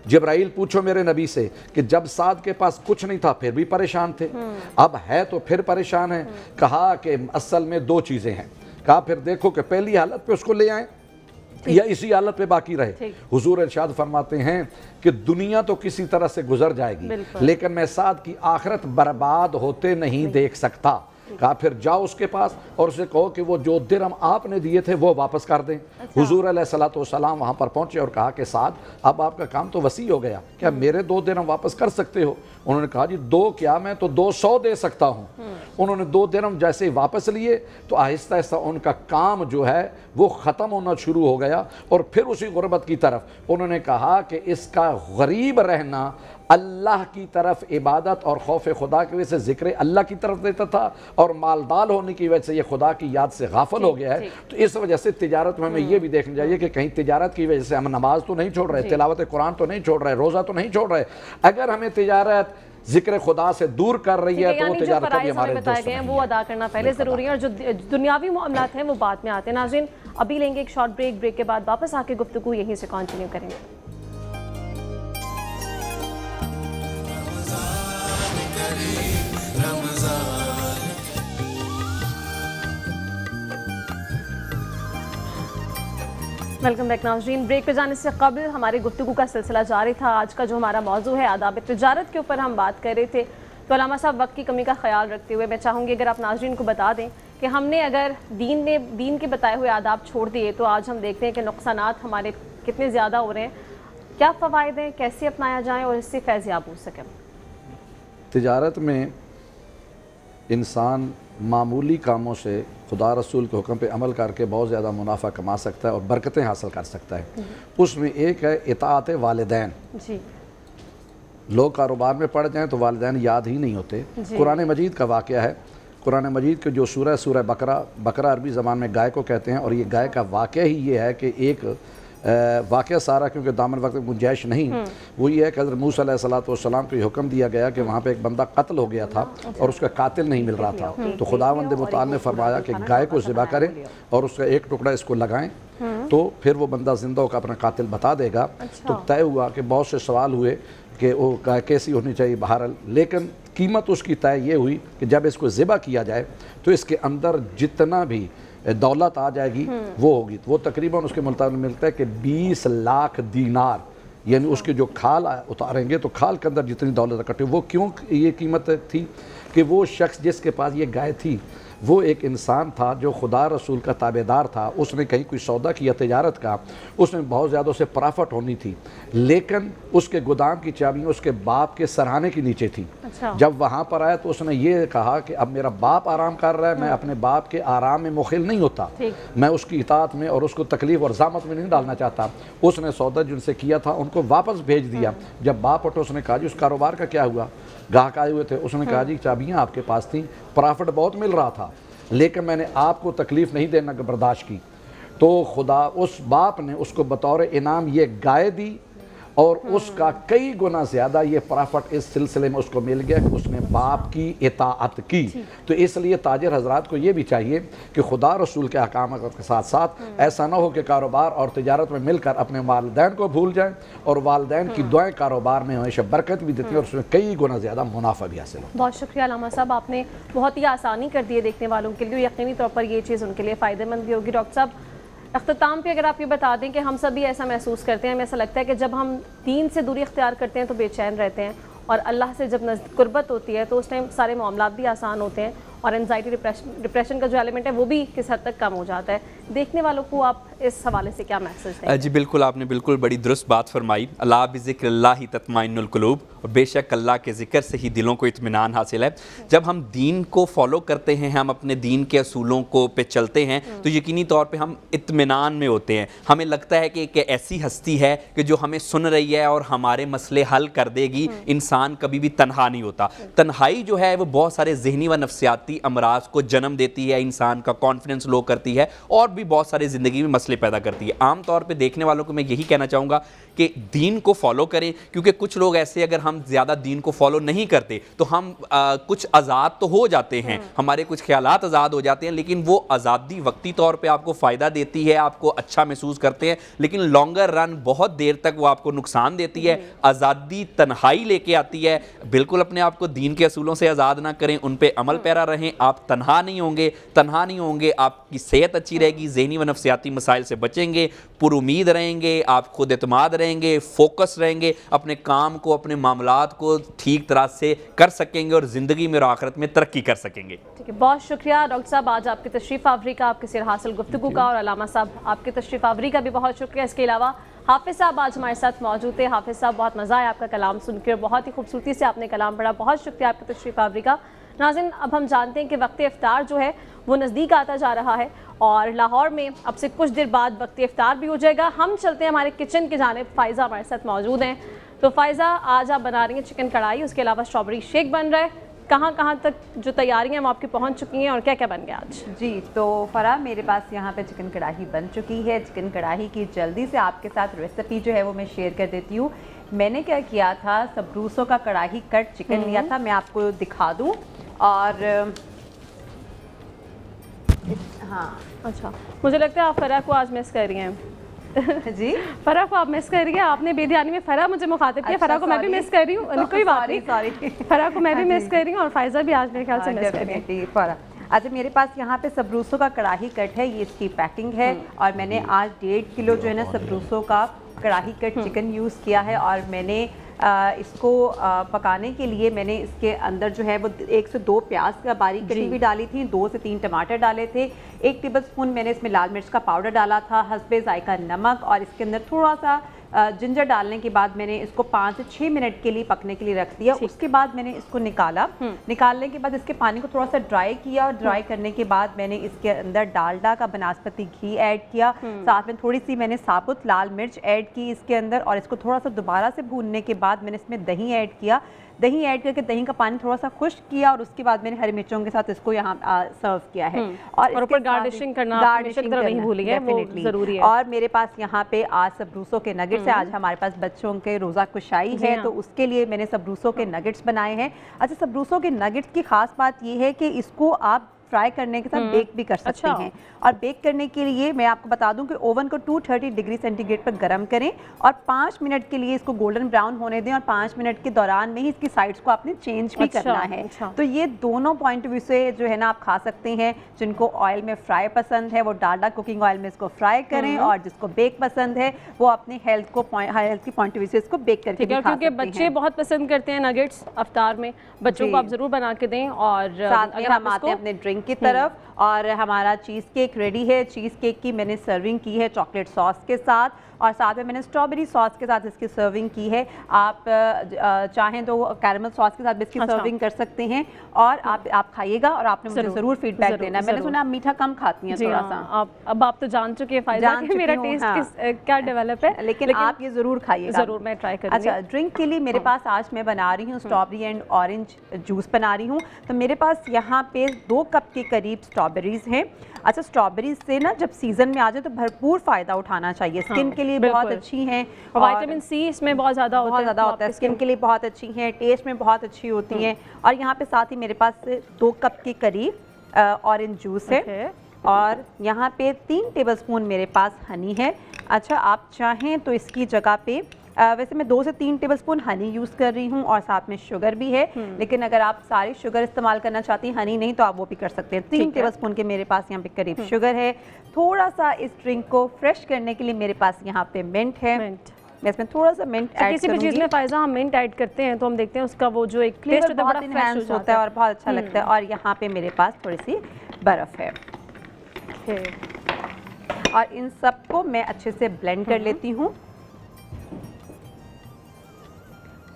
جبرائیل پوچھو میرے نبی سے کہ جب سعد کے پاس کچھ نہیں تھا پھر بھی پریشان تھے, اب ہے تو پھر پریشان ہیں. کہا کہ اصل میں 2 چیزیں ہیں. کہا پھر دیکھو کہ پہلی حالت پہ اس کو لے آئیں یا اسی حالت پہ باقی رہے. حضور ارشاد فرماتے ہیں کہ دنیا تو کسی طرح سے گزر جائے گی لیکن میں سعد کی آخرت برباد ہوتے نہیں دیکھ سکتا. کہا پھر جاؤ اس کے پاس اور اسے کہو کہ وہ جو درہم آپ نے دیے تھے وہ واپس کر دیں. حضور علیہ السلام وہاں پر پہنچے اور کہا کہ سعد اب آپ کا کام تو وسیع ہو گیا, کیا میرے 2 درہم واپس کر سکتے ہو؟ انہوں نے کہا جی 2 کیا میں تو 200 دے سکتا ہوں. انہوں نے 2 درہم جیسے واپس لیے تو آہستہ آہستہ ان کا کام جو ہے وہ ختم ہونا شروع ہو گیا, اور پھر اسی غربت کی طرف انہوں نے کہا کہ اس کا غریب رہنا اللہ کی طرف عبادت اور خوف خدا کی وجہ سے ذکر اللہ کی طرف دیتا تھا, اور مالدار ہونے کی وجہ سے یہ خدا کی یاد سے غافل ہو گیا ہے. تو اس وجہ سے تجارت میں ہمیں یہ بھی دیکھنا چاہیے کہ کہیں تجارت کی وجہ سے ہم نماز تو نہیں چھوڑ رہے, تلاوت قرآن تو نہیں چھوڑ رہے, روزہ تو نہیں چھوڑ رہے. اگر ہمیں تجارت ذکر خدا سے دور کر رہی ہے تو وہ تجارت بھی ہمارے دوست ہیں وہ ادا کرنا پہلے ضروری ہے, اور جو دنیاوی معاملات ہیں وہ بعد میں آتے ہیں. ناظرین ابھی لیں گے ایک شارٹ بریک کے بعد واپس آ کے گفتگو یہیں سے کنٹینیو کریں گے. ویلکم بیک ناظرین. بریک پہ جانے سے قبل ہماری گفتگو کا سلسلہ جاری تھا. آج کا جو ہمارا موضوع ہے آداب تجارت کے اوپر ہم بات کر رہے تھے. تو علامہ صاحب وقت کی کمی کا خیال رکھتے ہوئے میں چاہوں گی اگر آپ ناظرین کو بتا دیں کہ ہم نے اگر دین کے بتائے ہوئے آداب چھوڑ دیے تو آج ہم دیکھتے ہیں کہ نقصانات ہمارے کتنے زیادہ ہو رہے ہیں. کیا فوائد ہیں, کیسے اپنایا جائیں اور اس سے فیض یاب ہو سکیں؟ تجارت میں انسان معمولی کاموں سے خدا رسول کے حکم پہ عمل کر کے بہت زیادہ منافع کما سکتا ہے اور برکتیں حاصل کر سکتا ہے. اس میں ایک ہے اطاعت والدین. لوگ کاروبار میں پڑ جائیں تو والدین یاد ہی نہیں ہوتے. قرآن مجید کا واقعہ ہے, कुरान मजीद के जो सूरह बकरा अरबी ज़बान में गाय को कहते हैं, और ये गाय का वाक़या ही ये है कि एक वाक़या सारा, क्योंकि दामन वक्त में गुंजाइश नहीं, वो ये है कि हज़रत मूसा अलैहिस्सलाम को हुक्म दिया गया कि वहाँ पे एक बंदा कत्ल हो गया था और उसका कातिल नहीं मिल रहा था। तो खुदावंद मुताल ने फरमाया कि गाय को ज़िबा करें और उसका एक टुकड़ा इसको लगाएं, तो फिर वो बंदा ज़िंदा होकर अपना कातिल बता देगा। तो तय हुआ कि बहुत से सवाल हुए कि वो गाय कैसी होनी चाहिए बहरहाल, लेकिन कीमत उसकी तय ये हुई कि जब इसको ज़िबा किया जाए तो इसके अंदर जितना भी दौलत आ जाएगी वो होगी। वो तकरीबन उसके मुताबिक मिलता है कि 20 लाख दीनार, यानी उसके जो खाल उतारेंगे तो खाल के अंदर जितनी दौलत इकट्ठी। वो क्यों ये कीमत थी कि वो शख्स जिसके पास ये गाय थी वो एक इंसान था जो खुदा रसूल का ताबेदार था, उसने कहीं कोई सौदा किया तिजारत का, उसमें बहुत ज़्यादा उसे प्रॉफिट होनी थी, लेकिन उसके गोदाम की चाबियाँ उसके बाप के सराहने के नीचे थी। जब वहाँ पर आया तो उसने ये कहा कि अब मेरा बाप आराम कर रहा है, मैं अपने बाप के आराम में मुखिल नहीं होता, मैं उसकी इताअत में और उसको तकलीफ़ और ज़ामत में नहीं डालना चाहता। उसने सौदा जिनसे किया था उनको वापस भेज दिया। जब बाप उठे उसने कहा जी उस कारोबार का क्या हुआ, गाहक आए हुए थे, उसने कहा जी चाबियाँ आपके पास थी, प्रॉफिट बहुत मिल रहा था, लेकिन मैंने आपको तकलीफ़ नहीं देना बर्दाश्त की। तो खुदा उस बाप ने उसको बतौर इनाम ये गाय दी और उसका कई गुना ज़्यादा ये प्रॉफिट इस सिलसिले में उसको मिल गया कि उसने बाप की इताअत की। तो इसलिए ताजिर हजरात को ये भी चाहिए कि खुदा रसूल के अहकाम के साथ साथ ऐसा ना हो कि कारोबार और तिजारत में मिलकर अपने वालिदैन को भूल जाएं, और वालिदैन की दुआएं कारोबार में हमेशा बरकत भी देती हैं और उसमें कई गुना ज़्यादा मुनाफा भी हासिल हो। बहुत शुक्रिया अल्लामा साहब, आपने बहुत ही आसानी कर दी है देखने वालों के लिए, यकीनी तौर पर ये चीज़ उनके लिए फ़ायदेमंद भी होगी। डॉक्टर साहब, अख्ताम पे अगर आप ये बता दें कि हम सब भी ऐसा महसूस करते हैं, हमें ऐसा लगता है कि जब हम दीन से दूरी इख्तियार करते हैं तो बेचैन रहते हैं, और अल्लाह से जब कुर्बत होती है तो उस टाइम सारे मामलात भी आसान होते हैं, और एनजाइटी डिप्रेशन का जो एलिमेंट है वो भी किस हद तक कम हो जाता है। देखने वालों को आप इस हवाले से क्या मैसेज दें? जी बिल्कुल, आपने बिल्कुल बड़ी दुरुस्त बात फरमाई। अल्लाह बिज़िक्रिल्लाह तत्माइनुल कुलूब, और बेशक अल्लाह के ज़िक्र से ही दिलों को इत्मीनान हासिल है। जब हम दीन को फॉलो करते हैं, हम अपने दीन के असूलों को पे चलते हैं, तो यकीनी तौर पे हम इत्मीनान में होते हैं। हमें लगता है कि एक ऐसी हस्ती है कि जो हमें सुन रही है और हमारे मसले हल कर देगी। इंसान कभी भी तन्हा नहीं होता। तन्हाई जो है वो बहुत सारे ज़हनी व नफ्सियाती अमराज को जन्म देती है, इंसान का कॉन्फिडेंस लो करती है, और भी बहुत सारे ज़िंदगी में मसले पैदा करती है। आम तौर पे देखने वालों को मैं यही कहना चाहूँगा कि दीन को फॉलो करें, क्योंकि कुछ लोग ऐसे अगर हम ज़्यादा दीन को फॉलो नहीं करते तो हम कुछ आज़ाद तो हो जाते हैं, हमारे कुछ ख्यालात आज़ाद हो जाते हैं, लेकिन वो आज़ादी वक्ती तौर पे आपको फ़ायदा देती है, आपको अच्छा महसूस करते हैं, लेकिन लॉन्गर रन बहुत देर तक वो आपको नुकसान देती है। आज़ादी तन्हाई लेके आती है। बिल्कुल अपने आप को दीन के असूलों से आज़ाद ना करें, उन पे अमल पैरा रहें, आप तन्हा नहीं होंगे, आपकी सेहत अच्छी रहेगी, ज़हनी व नफ्सियाती मसाइल से बचेंगे, पुरुमीद रहेंगे, आप खुद एतमाद रहेंगे, फोकस रहेंगे, अपने काम को, अपने मामलात को ठीक तरह से कर सकेंगे और ज़िंदगी में और आखिरत में तरक्की कर सकेंगे। ठीक है, बहुत शुक्रिया डॉक्टर साहब, आज आपकी तशरीफ़ आवरी का, आपके सिर हासिल गुफ्तगू का, और अल्लामा साहब आपकी तशरीफ़ आवरी का भी बहुत शुक्रिया। इसके अलावा हाफिज़ साहब आज हमारे साथ मौजूद थे। हाफिज़ साहब, बहुत मज़ा आया आपका कलाम सुनकर, बहुत ही खूबसूरती से आपने कलाम पढ़ा, बहुत शुक्रिया आपकी तशरीफ़ आवरी का। नाज़रीन, अब हम जानते हैं कि वक्त इफ्तार जो है वो नज़दीक आता जा रहा है, और लाहौर में अब से कुछ देर बाद वक्त इफ्तार भी हो जाएगा। हम चलते हैं हमारे किचन की जानिब, फ़ाइज़ा हमारे साथ मौजूद हैं। तो फ़ाइज़ा, आज आप बना रही हैं चिकन कढ़ाई, उसके अलावा स्ट्रॉबेरी शेक बन रहा है, कहाँ तक जो तैयारियां वो आपकी पहुंच चुकी हैं और क्या क्या बन गया आज? जी, तो फरा, मेरे पास यहाँ पे चिकन कढ़ाई बन चुकी है। चिकन कढ़ाई की जल्दी से आपके साथ रेसिपी जो है वो मैं शेयर कर देती हूँ। मैंने क्या किया था, सबरूसों का कढ़ाई कट चिकन लिया था, मैं आपको दिखा दूँ। और हाँ, अच्छा, मुझे लगता है आप फरा को आज मिस कर रही हैं। जी, फरा को आप मिस कर रही हैं, आपने बेध्यानी में फरा मुझे मुखातिब किया। फरा को मैं भी मिस कर रही हूँ, कोई बात नहीं, सॉरी। फरा को मैं भी मिस कर रही हूँ, और फ़ाइज़ा भी आज मेरे ख्याल से मिस कर रही है। फरा, अच्छा, मेरे पास यहाँ पे सबरूसों का कढ़ाई कट है, ये इसकी पैकिंग है, और मैंने आज 1.5 किलो जो है ना सबरूसों का कढ़ाई कट चिकन यूज़ किया है। और मैंने इसको पकाने के लिए मैंने इसके अंदर जो है वो 1 से 2 प्याज का बारीक कटी हुई डाली थी, 2 से 3 टमाटर डाले थे, 1 टेबलस्पून मैंने इसमें लाल मिर्च का पाउडर डाला था, हस्बे जायका नमक, और इसके अंदर थोड़ा सा जिंजर डालने के बाद मैंने इसको 5 से 6 मिनट के लिए पकने के लिए रख दिया। उसके बाद मैंने इसको निकालने के बाद इसके पानी को थोड़ा सा ड्राई किया, और ड्राई करने के बाद मैंने इसके अंदर डालडा का बनास्पति घी ऐड किया, साथ में थोड़ी सी मैंने साबुत लाल मिर्च ऐड की इसके अंदर, और इसको थोड़ा सा दोबारा से भूनने के बाद मैंने इसमें दही ऐड किया। दही ऐड करके दही का पानी थोड़ा सा खुश्क किया और उसके बाद मैंने हरी मिर्चों के साथ इसको यहाँ सर्व किया है। और ऊपर गार्निशिंग करना नहीं भूलिए, वो जरूरी है। और मेरे पास यहाँ पे आज सबरूसों के नगेट्स है। आज हमारे पास बच्चों के रोज़ा कुशाई है, तो उसके लिए मैंने सबरूसों के नगेट्स बनाए हैं। अच्छा, सबरूसों के नगेट्स की खास बात ये है कि इसको आप फ्राई करने के साथ बेक भी कर सकते हैं। और बेक करने के लिए मैं आपको बता दूं कि ओवन को 230 डिग्री सेंटीग्रेड पर गर्म करें और 5 मिनट के लिए इसको गोल्डन ब्राउन होने दें और 5 मिनट के दौरान में ही इसकी साइड्स को आपने चेंज भी करना है। तो ये दोनों पॉइंट ऑफ व्यू से जो है ना आप खा सकते हैं। जिनको ऑयल में फ्राई पसंद है वो डालडा कुकिंग ऑयल में इसको फ्राई करें, और जिसको बेक पसंद है वो अपने हेल्थ की पॉइंट ऑफ व्यू से इसको बेक करके भी खा सकते हैं। क्योंकि बच्चे बहुत पसंद करते हैं नगेट्स अफ्तार में, बच्चों को आप जरूर बना के दें। और साथ में हम आते हैं अपने ड्रिंक की तरफ, और हमारा चीज़ केक रेडी है। चीज़ केक की मैंने सर्विंग की है चॉकलेट सॉस के साथ, और साथ में मैंने स्ट्रॉबेरी सॉस के साथ इसकी सर्विंग की है। आप चाहें तो कैरमल सॉस के साथ भी इसकी सर्विंग कर सकते हैं। और आप खाइएगा और आपने मुझे ज़रूर फीडबैक देना। मैंने सुना आप मीठा कम खाती हैं थोड़ा सा। अब आप तो जान चुके हैं फायदा कि मेरा टेस्ट क्या डेवलप है, लेकिन आप ये ज़रूर खाइएगा। ज़रूर, मैं ट्राई करूँगी। अच्छा, ड्रिंक के लिए मेरे पास आज मैं बना रही हूँ स्ट्रॉबेरी एंड ऑरेंज जूस बना रही हूँ। तो मेरे पास यहाँ पे 2 कप के करीब स्ट्रॉबेरीज हैं। अच्छा, स्ट्रॉबेरीज से ना जब सीजन में आ जाए तो भरपूर फायदा उठाना चाहिए। स्किन के लिए बहुत अच्छी हैं, विटामिन सी इसमें बहुत ज़्यादा होता है, स्किन के लिए बहुत अच्छी हैं, टेस्ट में बहुत अच्छी होती हैं। और यहाँ पे साथ ही मेरे पास 2 कप के करीब ऑरेंज जूस है, और यहाँ पे 3 टेबलस्पून मेरे पास हनी है। अच्छा, आप चाहें तो इसकी जगह पे वैसे मैं 2 से 3 टेबलस्पून हनी यूज़ कर रही हूँ, और साथ में शुगर भी है। लेकिन अगर आप सारी शुगर इस्तेमाल करना चाहती हैं, हनी नहीं, तो आप वो भी कर सकते हैं। 3 टेबलस्पून के मेरे पास यहाँ पे करीब शुगर है। थोड़ा सा इस ड्रिंक को फ्रेश करने के लिए मेरे पास यहाँ पे मिंट है। मैं इसमें थोड़ा सा मिंट ऐड किसी भी चीज़ में फायदा हम मिंट ऐड करते हैं तो हम देखते हैं उसका वो जो एक टेस्ट बहुत इनहैंस होता है और बहुत अच्छा लगता है। और यहाँ पे मेरे पास थोड़ी सी बर्फ़ है, और इन सबको मैं अच्छे से ब्लेंड कर लेती हूँ।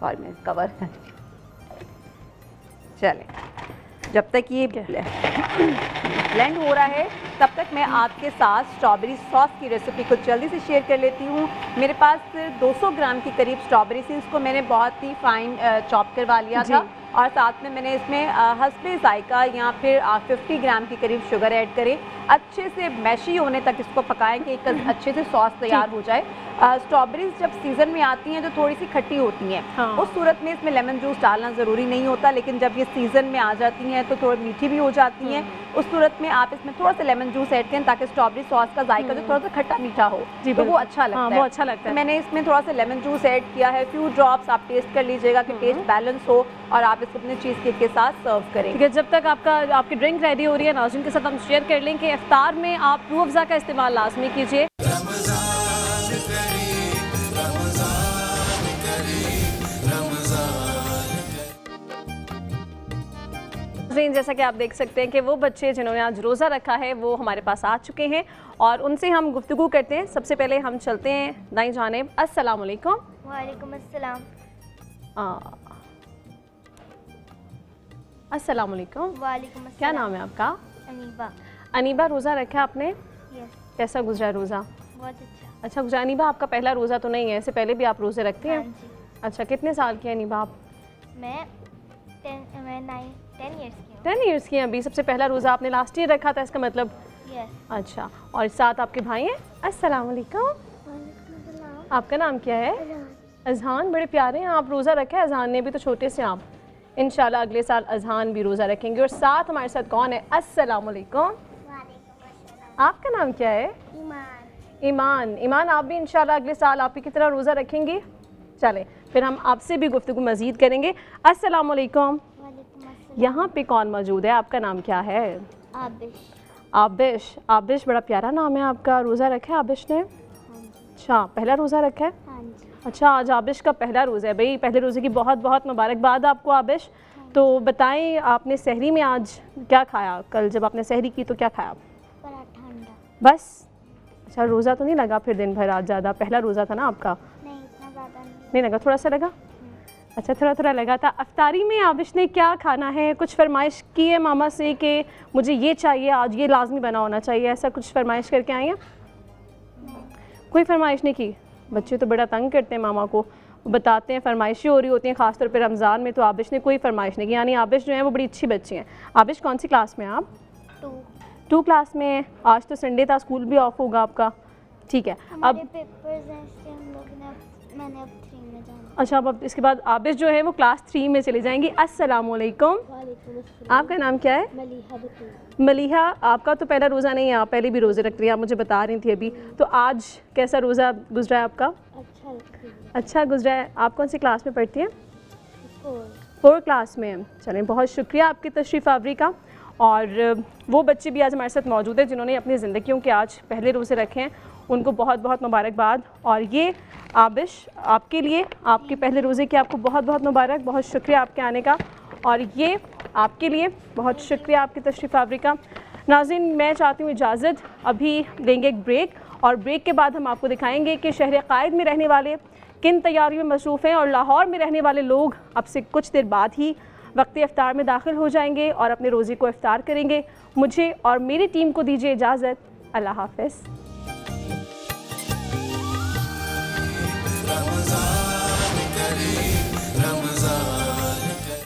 सॉरी, मैं कवर चले, जब तक ये ब्लेंड हो रहा है तब तक मैं आपके साथ स्ट्रॉबेरी सॉस की रेसिपी को जल्दी से शेयर कर लेती हूँ। मेरे पास 200 ग्राम के करीब स्ट्रॉबेरी थी, इसको मैंने बहुत ही फाइन चॉप करवा लिया था, और साथ में मैंने इसमें हस्बे जायका या फिर 50 ग्राम के करीब शुगर ऐड करें। अच्छे से मैशी होने तक इसको पकाएं कि एक अच्छे से सॉस तैयार हो जाए। स्ट्रॉबेरीज जब सीज़न में आती हैं तो थोड़ी सी खट्टी होती हैं, उस सूरत में इसमें लेमन जूस डालना ज़रूरी नहीं होता, लेकिन जब ये सीज़न में आ जाती हैं तो थोड़ी मीठी भी हो जाती हैं। उस सूरत में आप इसमें थोड़ा सा लेमन जूस ऐड करें ताकि स्ट्रॉबेरी सॉस का जायका जो थोड़ा सा खट्टा मीठा हो, तो वो अच्छा लगता है। वो अच्छा लगता है। मैंने इसमें थोड़ा सा लेमन जूस ऐड किया है, फ्यू ड्रॉप्स आप टेस्ट कर लीजिएगा कि टेस्ट बैलेंस हो, और आप इसको अपने चीज़ केक के साथ सर्व करें। ठीक है, जब तक आपकी ड्रिंक रेडी हो रही है नाज़रीन के साथ हम शेयर कर लें कि इफ्तार में आप रूह अफ़ज़ा का इस्तेमाल लाजमी कीजिए। जैसा कि आप देख सकते हैं कि वो बच्चे जिन्होंने आज रोज़ा रखा है वो हमारे पास आ चुके हैं और उनसे हम गुफ्तगू करते हैं। सबसे पहले हम चलते हैं दाईं जानिब। अस्सलाम वालेकुम। वालेकुम अस्सलाम। अस्सलाम वालेकुम। वालेकुम अस्सलाम। क्या नाम है आपका? अनीबा। अनीबा, रोज़ा रखा है आपने? यस। कैसा गुजरा रोज़ा? बहुत अच्छा। अच्छा गुजरा। अनीबा, आपका पहला रोज़ा तो नहीं है, इससे पहले भी आप रोज़े रखते हैं? हाँ जी। अच्छा, कितने साल की है अनीबा आप? मैं 10 इयर्स की हूँ। 10 इयर्स की हैं अभी। सबसे पहला रोज़ा आपने लास्ट ईयर रखा था इसका मतलब? यस। अच्छा, और साथ आपके भाई हैं? अस्सलाम वालेकुम। आपका नाम क्या है? अजहान। बड़े प्यारे हैं आप, रोज़ा रखा है अजहान ने भी, तो छोटे से आप। इंशाल्लाह अगले साल अजहान भी रोज़ा रखेंगे। और साथ हमारे साथ कौन है? अस्सलाम वालेकुम। आपका नाम क्या है? ईमान। ईमान, आप भी इंशाल्लाह अगले साल आप ही की तरह रोज़ा रखेंगी? चलें, फिर हम आपसे भी गुफ्तगू मज़ीद करेंगे। अस्सलाम वालेकुम। यहाँ पे कौन मौजूद है? आपका नाम क्या है? आबिश। आबिश। आबिश, बड़ा प्यारा नाम है आपका। रोज़ा रखा है आबिश ने? अच्छा, पहला रोज़ा रखा है? हाँ जी। अच्छा, आज आबिश का पहला रोज़ा है। भाई पहले रोज़े की बहुत बहुत मुबारकबाद आपको आबिश। तो बताएं, आपने सहरी में आज क्या खाया? कल जब आपने सहरी की तो क्या खाया? पराठा अंडा। बस? अच्छा, रोज़ा तो नहीं लगा फिर दिन भर आज ज़्यादा? पहला रोज़ा था ना आपका? नहीं, इतना ज़्यादा नहीं लगा, थोड़ा सा लगा? अच्छा, थोड़ा थोड़ा लगा था। अफ्तारी में आबिश ने क्या खाना है? कुछ फरमाइश की है मामा से कि मुझे ये चाहिए, आज ये लाजमी बना होना चाहिए, ऐसा कुछ फरमाइश करके आई हैं? कोई फरमाइश नहीं की? बच्चे तो बड़ा तंग करते हैं मामा को। بتاتے ہیں فرمائشیں ہو رہی ہوتی ہیں، خاص طور پہ رمضان میں، تو عابش نے کوئی فرمائش نہیں کی، یعنی عابش جو ہیں وہ بڑی اچھی بچی ہیں۔ عابش کون سی کلاس میں ہیں آپ؟ 2 کلاس میں ہیں۔ آج تو سنڈے تھا، اسکول بھی آف ہوگا آپ کا، ٹھیک ہے۔ اب پیپرز ہیں اس لیے ہم لوگ نے میں نے اب 3 میں جانا۔ اچھا، اب اس کے بعد عابش جو ہے وہ کلاس 3 میں چلی جائیں گی۔ السلام علیکم، وعلیکم السلام۔ آپ کا نام کیا ہے؟ ملیحہ بطول۔ ملیحہ، آپ کا تو پہلا روزہ نہیں ہے، آپ پہلے بھی روزے رکھ رہی ہیں، آپ مجھے بتا رہی تھی ابھی، تو آج کیسا روزہ گزرا ہے آپ کا؟ اچھا لگتا ہے۔ اچھا گزرا ہے۔ آپ کون سی کلاس میں پڑھتی ہیں؟ 4 کلاس میں۔ چلیں، بہت شکریہ آپ کی تشریف آوری کا، اور وہ بچے بھی آج ہمارے ساتھ موجود ہیں جنہوں نے اپنی زندگیوں کے آج پہلے روزے رکھے ہیں، ان کو بہت بہت مبارکباد۔ اور یہ عابش آپ کے لیے، آپ کے پہلے روزے کی آپ کو بہت بہت مبارک، بہت شکریہ آپ کے آنے کا، اور یہ آپ کے لیے بہت شکریہ آپ کی تشریف آوری کا۔ ناظرین، میں چاہتی ہوں اجازت، ابھی لیں گے ایک بریک، اور بریک کے بعد ہم آپ کو دکھائیں گے کہ شہر قائد میں رہنے والے کن تیاریوں میں مصروف ہیں، اور لاہور میں رہنے والے لوگ اب سے کچھ دیر بعد ہی وقت افطار میں داخل ہو جائیں گے اور اپنے روزے کو افطار کریں گے۔ مجھے اور میری ٹیم کو دیجیے اجازت، اللہ حافظ۔ رمضان کریم، رمضان